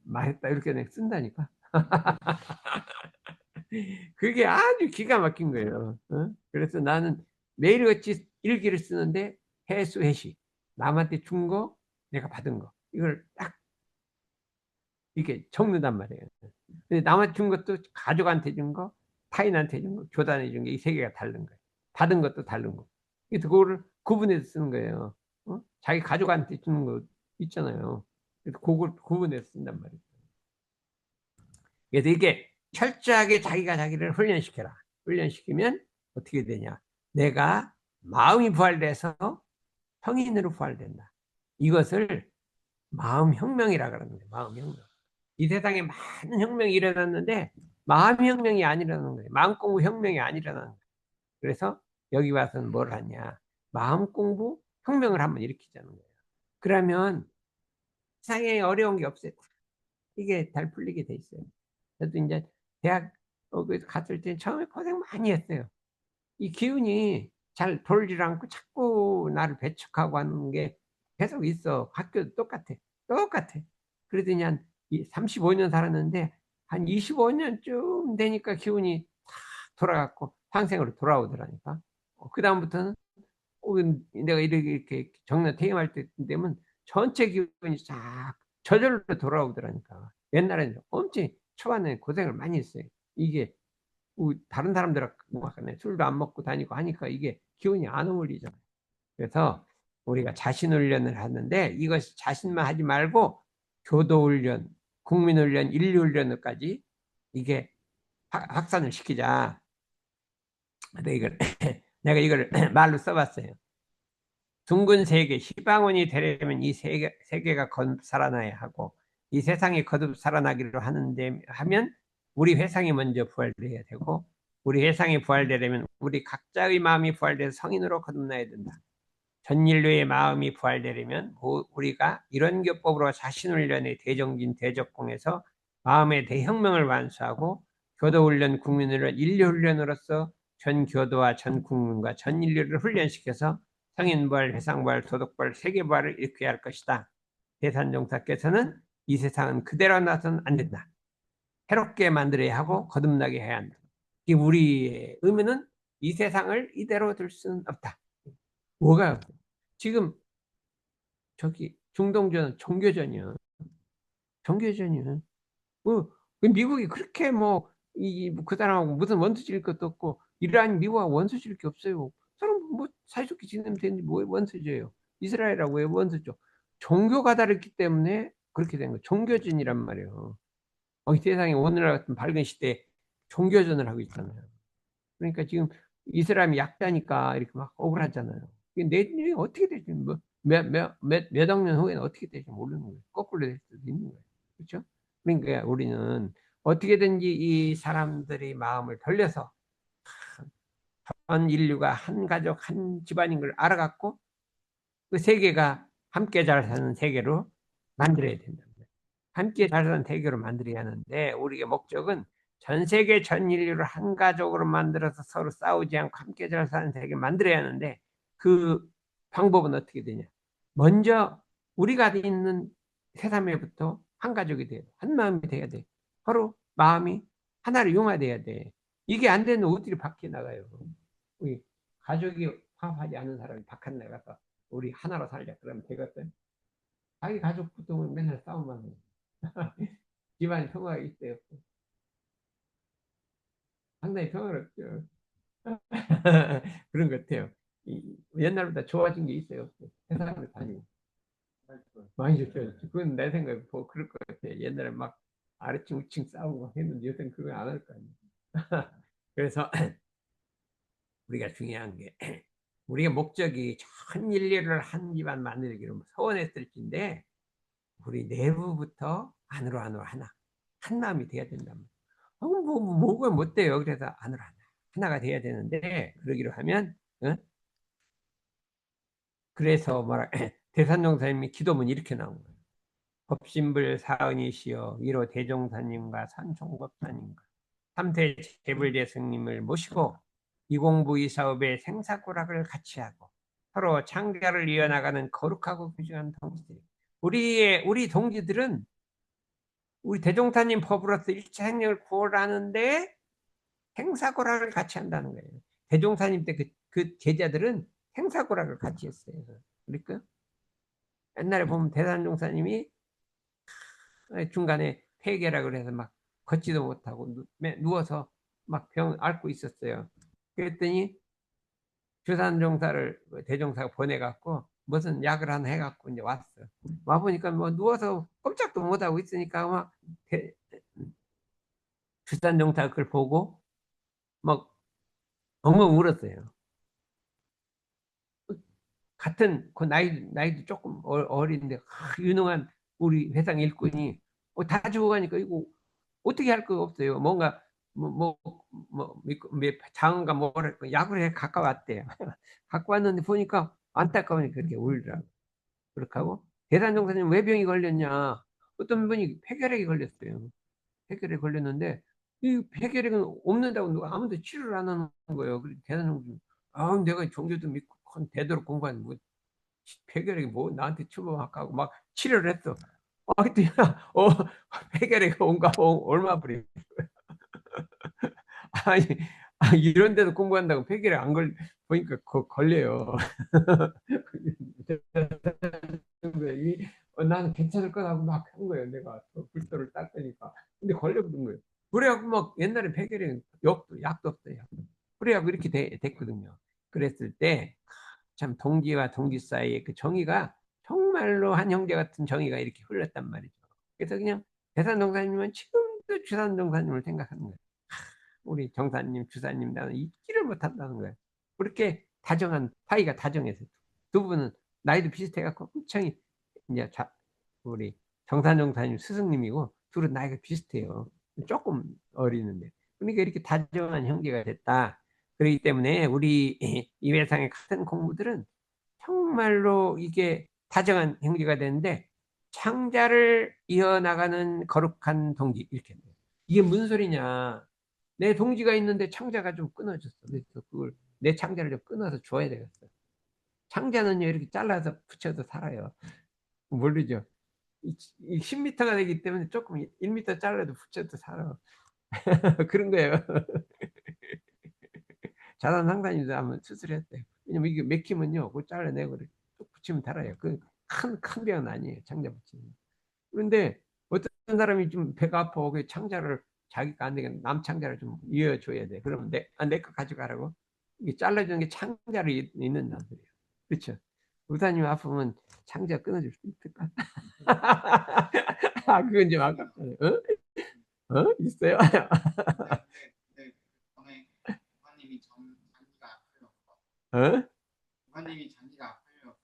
말했다 이렇게 내가 쓴다니까. 그게 아주 기가 막힌 거예요. 어? 그래서 나는 매일같이 일기를 쓰는데 해수 해시, 남한테 준 거, 내가 받은 거, 이걸 딱 이렇게 적는단 말이에요. 근데 남한테 준 것도 가족한테 준 거, 타인한테 준 거, 교단에 준 게 이 세 개가 다른 거예요. 받은 것도 다른 거. 그래서 그거를 구분해서 쓰는 거예요. 어? 자기 가족한테 주는 거 있잖아요. 그래서 그걸 구분해서 쓴단 말이에요. 그래서 이게 철저하게 자기가 자기를 훈련시켜라. 훈련시키면 어떻게 되냐? 내가 마음이 부활돼서 성인으로 부활된다. 이것을 마음혁명이라 그러는 거예요. 마음혁명. 이 세상에 많은 혁명이 일어났는데 마음혁명이 안 일어나는 거예요. 마음공부 혁명이 안 일어나는 거예요. 그래서 여기 와서는 뭘 하냐? 마음공부 혁명을 한번 일으키자는 거예요. 그러면 세상에 어려운 게 없어요. 이게 잘 풀리게 돼 있어요. 저도 이제 대학 갔을 때 처음에 고생 많이 했어요. 이 기운이 잘 돌질 않고 자꾸 나를 배척하고 하는 게 계속 있어. 학교도 똑같아. 똑같아. 그러더니 한 35년 살았는데 한 25년쯤 되니까 기운이 다 돌아갔고 상생으로 돌아오더라니까. 그다음부터는 내가 이렇게 정년 퇴임할 때 되면 전체 기운이 싹 저절로 돌아오더라니까. 옛날에는 엄청 초반에 고생을 많이 했어요. 이게 다른 사람들하고 술도 안 먹고 다니고 하니까 이게 기운이 안 어울리잖아요. 그래서 우리가 자신 훈련을 하는데 이것이 자신만 하지 말고 교도 훈련, 국민 훈련, 인류 훈련까지 이게 확산을 시키자. 내가 이걸 말로 써봤어요. 둥근 세계, 희망원이 되려면 이 세계가 거듭 살아나야 하고 이 세상이 거듭 살아나기로 하는데 하면 우리 회상이 먼저 부활돼야 되고 우리 회상이 부활되려면 우리 각자의 마음이 부활돼서 성인으로 거듭나야 된다. 전 인류의 마음이 부활되려면 우리가 이런 교법으로 자신훈련의 대정진 대적공에서 마음의 대혁명을 완수하고 교도훈련, 국민훈련, 인류훈련으로서 전 교도와 전 국민과 전 인류를 훈련시켜서 성인부활, 회상부활, 도덕부활, 세계부활을 일으켜야 할 것이다. 대산종사께서는 이 세상은 그대로 놔서는 안 된다. 새롭게 만들어야 하고 거듭나게 해야 한다. 이 우리의 의미는 이 세상을 이대로 둘 수는 없다. 뭐가 지금 저기 중동전 종교전이야. 종교전이야. 미국이 그렇게 그 사람하고 무슨 원수 질 것도 없고 이란 미국하고 원수 질 게 없어요. 서로 뭐 사이좋게 지내면 되는데 뭐 원수져요. 이스라엘하고 왜 원수죠? 종교가 다르기 때문에 그렇게 된 거예요. 종교전이란 말이에요. 이 세상에 오늘날 같은 밝은 시대에 종교전을 하고 있잖아요. 그러니까 지금 이스라엘이 약자니까 이렇게 막 억울하잖아요. 내 눈이 어떻게 되지? 몇 억 년 후에는 어떻게 될지 모르는 거예요. 거꾸로 될 수도 있는 거예요. 그렇죠? 그러니까 우리는 어떻게든지 이 사람들이 마음을 돌려서 전 인류가 한 가족, 한 집안인 걸 알아갖고 그 세계가 함께 잘 사는 세계로 만들어야 된다. 함께 잘 사는 세계로 만들어야 하는데 우리의 목적은 전 세계 전 인류를 한 가족으로 만들어서 서로 싸우지 않고 함께 잘 사는 세계를 만들어야 하는데 그 방법은 어떻게 되냐? 먼저 우리가 있는 세상에부터 한 가족이 돼야 돼. 한 마음이 돼야 돼. 서로 마음이 하나로 융화돼야 돼. 이게 안 되면 어디로 밖에 나가요? 우리 가족이 화합하지 않은 사람이 밖에 나가서 우리 하나로 살자 그러면 되거든. 자기 가족 보통은 맨날 싸움만 해. 집안 평화가 있어요. 상당히 평화롭죠. 그런 것 같아요. 옛날보다 좋아진 게 있어요. 세상을 다니고. 많이 좋죠. 그건 내 생각에 뭐 그럴 것 같아. 옛날에 막 아래층 우층 싸우고 막 했는데 요새는 그건 안 할 거 아니에요. 그래서 우리가 중요한 게 우리의 목적이 전 인류를 한 집안 만들기로 소원했을진데 우리 내부부터 안으로 하나 한 마음이 돼야 된다면 뭐가 못 돼요. 그래서 안으로 하나가 돼야 되는데 그러기로 하면 어? 그래서 뭐라 대산종사님이 기도문 이렇게 나온 거예요. 법신불 사은이시여 위로 대종사님과 산총법사님과 삼세 재불대승님을 모시고 이공부이 사업의 생사고락을 같이 하고 서로 창자를 이어나가는 거룩하고 귀중한 동지들. 우리 동지들은 우리 대종사님 법으로서 일체 행령을 구원하는데 행사고락을 같이 한다는 거예요. 대종사님 때 그 제자들은 행사고락을 같이 했어요. 그러니까 옛날에 보면 대산종사님이 중간에 폐계라 그래서 막 걷지도 못하고 누워서 막 병 앓고 있었어요. 그랬더니 주산종사를 대종사가 보내갖고 무슨 약을 하나 해갖고 이제 왔어. 와 보니까 뭐 누워서 꼼짝도 못하고 있으니까 막 주산종사가 그걸 보고 막 엉엉 울었어요. 같은 그 나이도 조금 어린데 유능한 우리 회상 일꾼이 다 죽어가니까 이거 어떻게 할 거 없어요. 뭔가 장은가 뭐랄 약을 해 갖고 왔대요. 갖고 왔는데 보니까 안타까우니까 그렇게 울더라고. 그렇게 하고 대산종사님 왜 병이 걸렸냐? 어떤 분이 폐결핵이 걸렸어요. 폐결핵 걸렸는데 이 폐결핵은 없는다고 누가 아무도 치료를 안 하는 거예요. 그래서 대산종사님 내가 종교도 믿고 되도록 공부하는 뭐 폐결핵이 뭐 나한테 처방하고 막 치료를 했어. 그때 폐결핵이 온가 얼마 버리 아니 이런 데도 공부한다고 폐결핵 안 보니까 걸려요. 나는 괜찮을 거라고 막 한 거예요. 내가 불도를 닦으니까. 근데 걸려버린 거예요. 그래갖고 막 옛날에 폐결핵 약도 없어요. 그래갖고 이렇게 됐거든요. 그랬을 때 참 동지와 동지 사이의 그 정의가 정말로 한 형제 같은 정의가 이렇게 흘렀단 말이죠. 그래서 그냥 대산동사님은 지금도 주산동사님을 생각하는 거예요. 우리 정사님, 주사님 나는 잊지를 못한다는 거예요. 그렇게 다정한 사이가 다정해서 두 분은 나이도 비슷해갖고 엄청 이제 우리 정산정사님 스승님이고 둘은 나이가 비슷해요. 조금 어리는데 그러니까 이렇게 다정한 형제가 됐다. 그렇기 때문에 우리 이 회상의 같은 공부들은 정말로 이게 다정한 형제가 되는데 창자를 이어나가는 거룩한 동지 이렇게 돼요. 이게 무슨 소리냐? 내 동지가 있는데 창자가 좀 끊어졌어. 그래서 그걸 내 창자를 좀 끊어서 줘야 되겠어. 창자는요 이렇게 잘라서 붙여도 살아요. 모르죠. 10m가 되기 때문에 조금 1m 잘라도 붙여도 살아. 그런 거예요. 자단 상단님도 한번 수술했대요. 왜냐면 이게 맥히면요, 그거 잘라내고 쭉 붙이면 달아요. 그 큰 병은 아니에요. 창자 붙이면. 그런데 어떤 사람이 좀 배가 아파, 그 창자를 자기가 안 되게 남 창자를 좀 이어줘야 돼. 그러면 내 거 가져가라고. 이게 잘라주는 게 창자를 있는단 소리예요. 그렇죠? 의사님 아프면 창자 끊어줄 수 있을까? 그건 좀 아깝잖아요. 있어요? 네, 전에 부모님이 장기가 아파요. 어? 부모님이 장기가 아파요.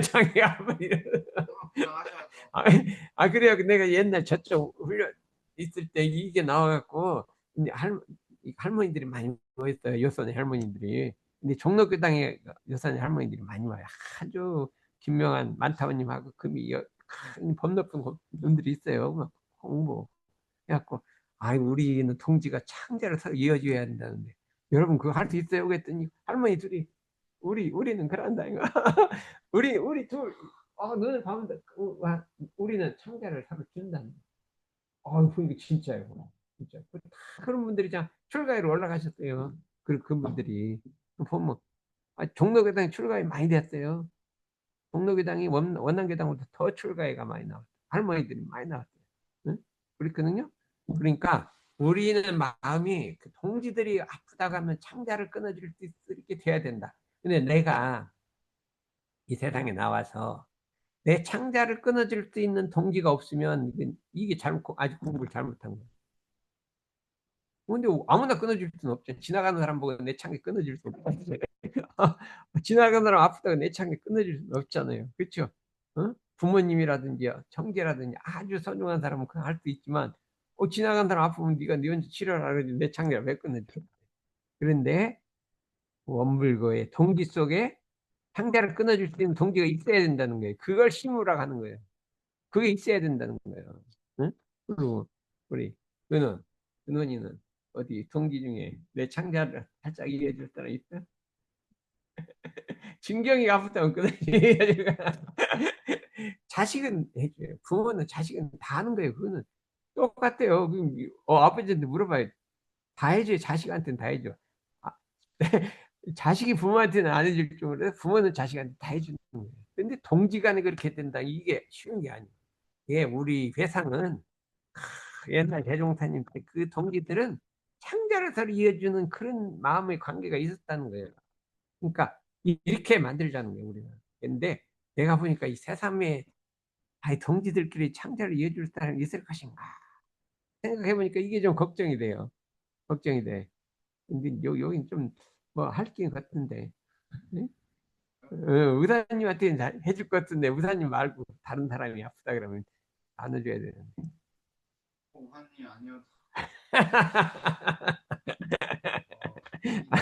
자기 아버지. 주장하셔야죠. 아, 그래요. 내가 옛날 저쪽 훈련 있을 때 이게 나와갖고, 근데 할머니들이 많이 모였어요. 여선의 할머니들이. 근데 종로교당에 여선의 할머니들이 많이 와요. 아주 김명한 만타원님하고 금이 큰 범 높은 분들이 있어요. 막 홍보 해갖고, 우리는 동지가 창자를 서로 이어줘야 한다는데, 여러분 그거 할 수 있어요? 그랬더니 할머니 둘이 우리는 그런다 이거. 우리 둘 너는 가면 돼. 우리는 창자를 서로 준다는. 그게 진짜예요. 진짜. 그런 분들이 참 출가위로 올라가셨어요. 그분들이 보면 종로교당이 출가위 많이 됐어요. 종로교당이 원남교당보다 더 출가위가 많이 나왔어요. 할머니들이 많이 나왔어요. 응? 그렇거든요. 그러니까 우리는 마음이 그 동지들이 아프다고 하면 창자를 끊어줄 수 있게 돼야 된다. 근데 내가 이 세상에 나와서 내 창자를 끊어줄 수 있는 동지가 없으면 이게 아직 공부를 잘못한 거야. 근데 아무나 끊어줄 수는 없죠. 지나가는 사람 보고 내 창에 끊어질 수 없잖아요. 지나가는 사람 아프다고 내 창에 끊어질 수는 없잖아요. 그렇죠? 부모님이라든지 형제라든지 아주 소중한 사람은 그냥 할 수 있지만 지나가는 사람 아프면 네가 네 혼자 치료하라 그러지 내 창에 왜 끊어줘? 그런데 원불교의 동지 속에 창자를 끊어줄 수 있는 동지가 있어야 된다는 거예요. 그걸 심으라고 하는 거예요. 그게 있어야 된다는 거예요. 응? 그리고 우리 은원이는 어디 동기 중에 내 창자를 살짝 이해해 줄 사람 있어? 진경이 아프다면 끊어지. 자식은 해줘요. 부모는 자식은 다 하는 거예요. 그거는 똑같아요. 아버지한테 물어봐요. 다 해줘요. 자식한테는 다 해줘. 아, 자식이 부모한테는 안 해줄 줄 몰라요. 부모는 자식한테 다 해주는 거예요. 근데 동지간에 그렇게 된다. 이게 쉬운 게 아니에요. 예, 우리 회상은 옛날 대종사님 때 그 동지들은 창자를 서로 이어주는 그런 마음의 관계가 있었다는 거예요. 그러니까 이렇게 만들자는 거예요, 우리가. 근데 내가 보니까 이 새삼에 동지들끼리 창자를 이어줄 사람이 있을 것인가 생각해보니까 이게 좀 걱정이 돼요. 걱정이 돼. 근데 여긴 좀 뭐 할 게 같은데. 응? 의사님한테 해줄 것 같은데 의사님 말고 다른 사람이 아프다 그러면 나눠줘야 되는데. 공환이 아니어도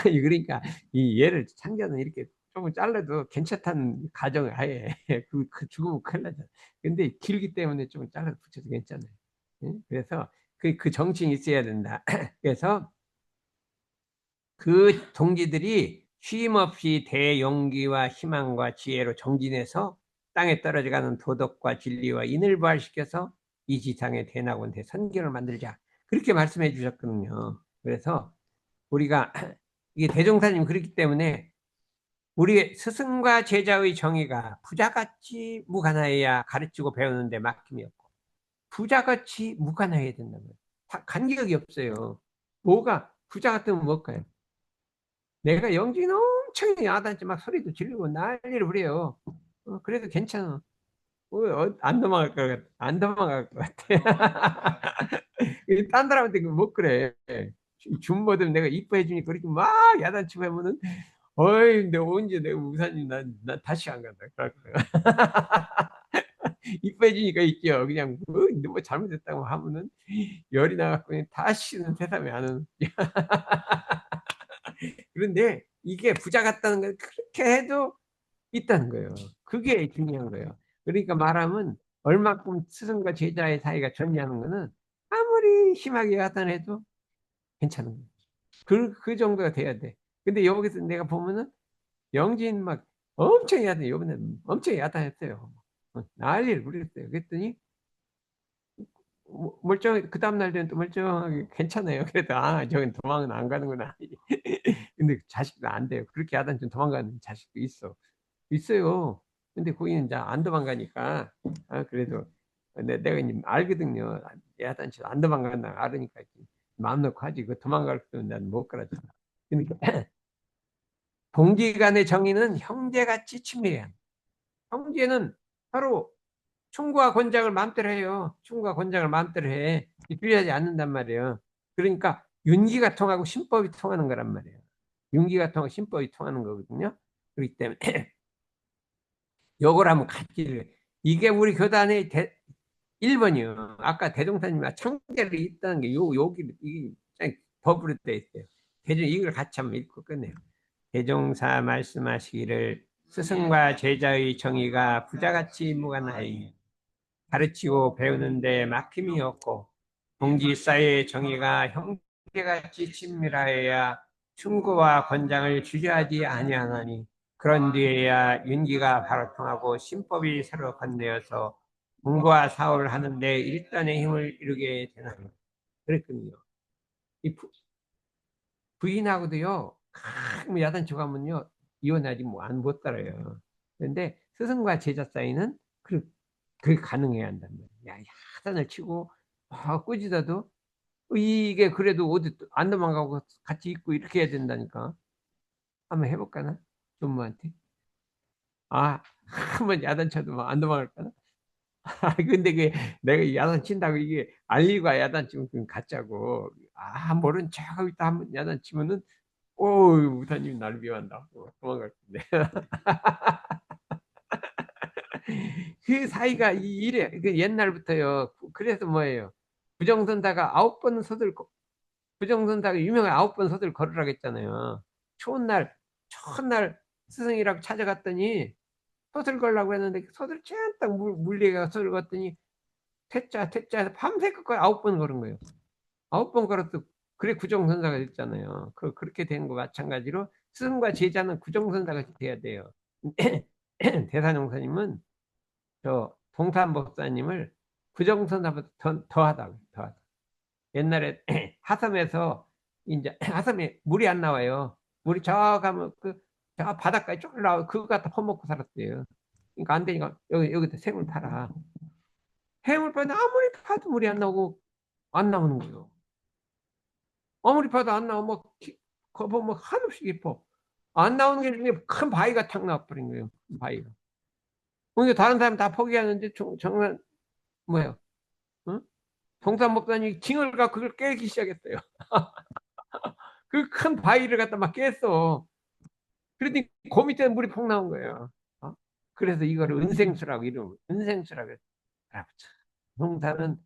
그러니까 이 얘를 창자는 이렇게 조금 잘라도 괜찮다는 가정을 하에 그 죽으면 큰일 나잖아. 근데 길기 때문에 좀 잘라서 붙여도 괜찮아요. 응? 그래서 그 정신이 있어야 된다. 그래서 그 동지들이 쉼 없이 대용기와 희망과 지혜로 정진해서 땅에 떨어져가는 도덕과 진리와 인을 부활시켜서 이 지상에 대나곤 대선교를 만들자. 그렇게 말씀해 주셨거든요. 그래서 우리가 이게 대종사님 그렇기 때문에 우리 스승과 제자의 정의가 부자같이 무관하여야 가르치고 배우는데 막힘이 없고 부자같이 무관하여야 된다는 거예요. 간격이 없어요. 뭐가 부자 같으면 뭘까요? 내가 영진 엄청 야단치 막 소리도 지르고 난리를 부려요. 그래도 괜찮아. 안 넘어갈 것 같아. 안 넘어갈 것 같아. 딴 사람한테 못 그래. 준모들 내가 이뻐해 주니까 그렇게 막 야단치고 하면은 어이, 내가 언제 내가 우산이 난 다시 안 간다. 그럴 거야. 이뻐해주니까 있죠. 그냥 뭐 잘못했다고 하면은 열이 나갖고 그냥 다시는 세상에 안 오는. 그런데 이게 부자 같다는 건 그렇게 해도 있다는 거예요. 그게 중요한 거예요. 그러니까 말하면 얼마큼 스승과 제자의 사이가 좋냐는 거는 아무리 심하게 야단해도 괜찮은 거예요. 그 정도가 돼야 돼. 근데 여기서 내가 보면은 영진 막 엄청 야단, 요번에 엄청 야단했어요. 난리를 부렸어요. 그랬더니 멀쩡, 그 다음날 되면 또 멀쩡하게 괜찮아요. 그래도, 저긴 도망은 안 가는구나. 근데 자식도 안 돼요. 그렇게 야단 좀 도망가는 자식도 있어. 있어요. 근데 거기는 이제 안 도망가니까, 그래도 내가 이제 알거든요. 야단치 안 도망간다. 알으니까 마음 놓고 하지. 그 도망갈 거면 난 못 가르쳐. 그러니까 동지 간의 정의는 형제같이 친밀해야 합니다. 형제는 서로 충고와 권장을 마음대로 해요. 충고와 권장을 마음대로 해. 필요하지 않는단 말이에요. 그러니까 윤기가 통하고 신법이 통하는 거란 말이에요. 윤기가 통하고 신법이 통하는 거거든요. 그렇기 때문에 요걸 한번 같이, 이게 우리 교단의 1번이요. 아까 대종사님 창제를 있다는 게 여기, 이게 더블로 돼 있어요. 이걸 같이 한번 읽고 끝내요. 대종사 말씀하시기를 스승과 제자의 정의가 부자같이 무관하니 가르치고 배우는데 막힘이 없고 공지사의 정의가 형제같이 친밀하여야 충고와 권장을 주저하지 아니하나니 그런 뒤에야 윤기가 바로 통하고 신법이 서로 건네어서 공부와 사업을 하는데 일단의 힘을 이루게 되나니 그랬거든요. 이 부인하고도요, 야단쳐 가면요, 이혼하지 뭐 안 못 살아요. 그런데 스승과 제자 사이는 그게 가능해야 한단 말이야. 야, 야단을 치고, 꾸짖어도, 이게 그래도 어디 안 도망가고 같이 있고 이렇게 해야 된다니까. 한번 해볼까나? 조모한테. 아, 한번 야단쳐도 안 도망갈까나? 근데 내가 야단 친다고 이게 알리고 야단 치면 그건 가짜고. 모른 척하고 있다 한번 야단 치면은 오, 우사님 나를 미워한다. 도망갈 건데. 그 사이가 이래. 그 옛날부터요. 그래서 뭐예요? 부정선다가 9번 부정선다가 유명한 9번 서들 걸으라고 했잖아요. 추운 날, 첫날 스승이라고 찾아갔더니 서들 걸라고 했는데 서들 짠딱 물리가 서들 걷더니 퇴짜 해서 밤새 끝까지 9번 걸은 거예요. 9번 걸어도 그래 구정선사가 됐잖아요. 그렇게 된 거 마찬가지로 스승과 제자는 구정선사가 돼야 돼요. 대산용사님은 저 동산법사님을 구정선사보다 더하다고 더하다. 옛날에 하섬에서 이제 하섬에 물이 안 나와요. 물이 저 가면 저 바닷가에 쭉 나와 그거 갖다 퍼먹고 살았대요. 그러니까 안 되니까 여기다 샘을 팔아. 샘을 파는데 아무리 파도 물이 안 나오고 안 나오는 거예요. 아무리 파도 안 나오면 거보 뭐 한없이 깊어. 안 나오는 게 중에 큰 바위가 탁 나와버린 거예요. 바위가. 그러니까 다른 사람 다 포기하는데 정말 뭐예요? 응? 동산 목사님이 징을 갖고 그걸 깨기 시작했어요. 그 큰 바위를 갖다 막 깼어. 그랬더니 그 밑에 물이 폭 나온 거예요. 어? 그래서 이거를 은생수라고 이름 은생수라고 했어요. 아, 참, 동산은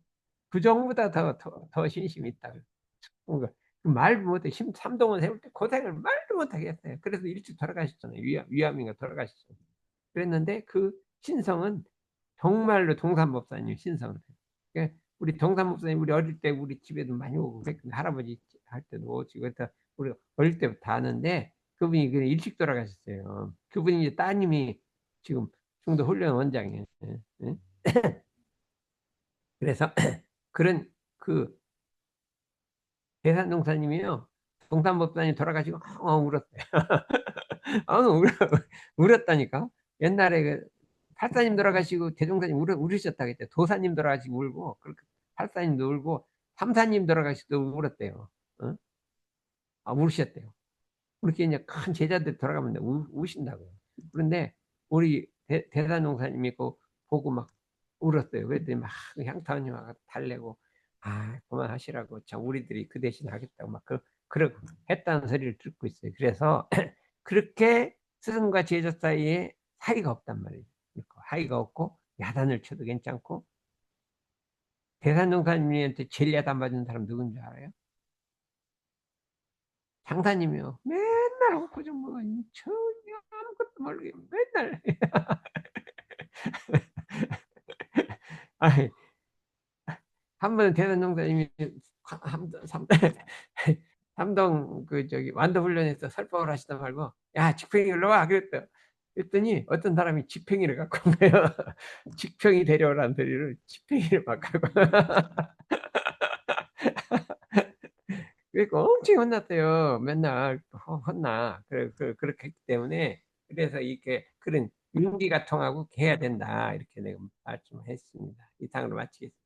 그 정보다 더 신심이 있다. 그러니까 말도 못해. 삼동원 세울 때 고생을 말도 못하게 했어요. 그래서 일찍 돌아가셨잖아요. 위암인가 돌아가셨잖아요. 그랬는데 그 신성은 정말로 동산법사님 신성을 해요. 그러니까 우리 동산법사님 우리 어릴 때 우리 집에도 많이 오고 그랬거든요. 할아버지 할 때도 오시고 그래서 우리 어릴 때부터 아는데 그분이 그냥 일찍 돌아가셨어요. 그분이 이제 따님이 지금 중도 훈련 원장이에요. 예, 예. 그래서 그런 그 대산동사님이요. 동산법사님 돌아가시고 울었어요. 울었다니까. 옛날에 팔사님 돌아가시고 대종사님 울으셨다 그랬대. 도사님 돌아가시고 울고 그렇게 팔사님도 울고 삼사님 돌아가시고 울었대요. 어? 울으셨대요. 그렇게 이제 큰 제자들 돌아가면 우신다고요. 그런데 우리 대산동사님이 그 보고 막 울었어요. 그랬더니 막 향타원님하고 달래고 그만하시라고 참 우리들이 그 대신 하겠다고 막 그러고 했다는 소리를 듣고 있어요. 그래서 그렇게 스승과 제자 사이에 사이가 없단 말이에요. 사이가 없고 야단을 쳐도 괜찮고 대산동사님한테 제일 야단 맞은 사람 누군지 알아요? 장사님이요. 맨날 헛구정 먹어. 전혀 아무것도 모르게 맨날. 아이, 한 번은 대산동사님이 삼동 그 저기 완도훈련에서 설법을 하시다 말고 야 직평이 일로 와 그랬다. 그랬더니 어떤 사람이 지팽이를 갖고 온 거예요. 직평이 데려오라는 소리를 지팽이를 막 갖고 그러니까 엄청 혼났대요. 맨날 혼나. 그렇게 했기 때문에 그래서 이렇게 그런 윤기가 통하고 해야 된다. 이렇게 내가 말씀했습니다. 이상으로 마치겠습니다.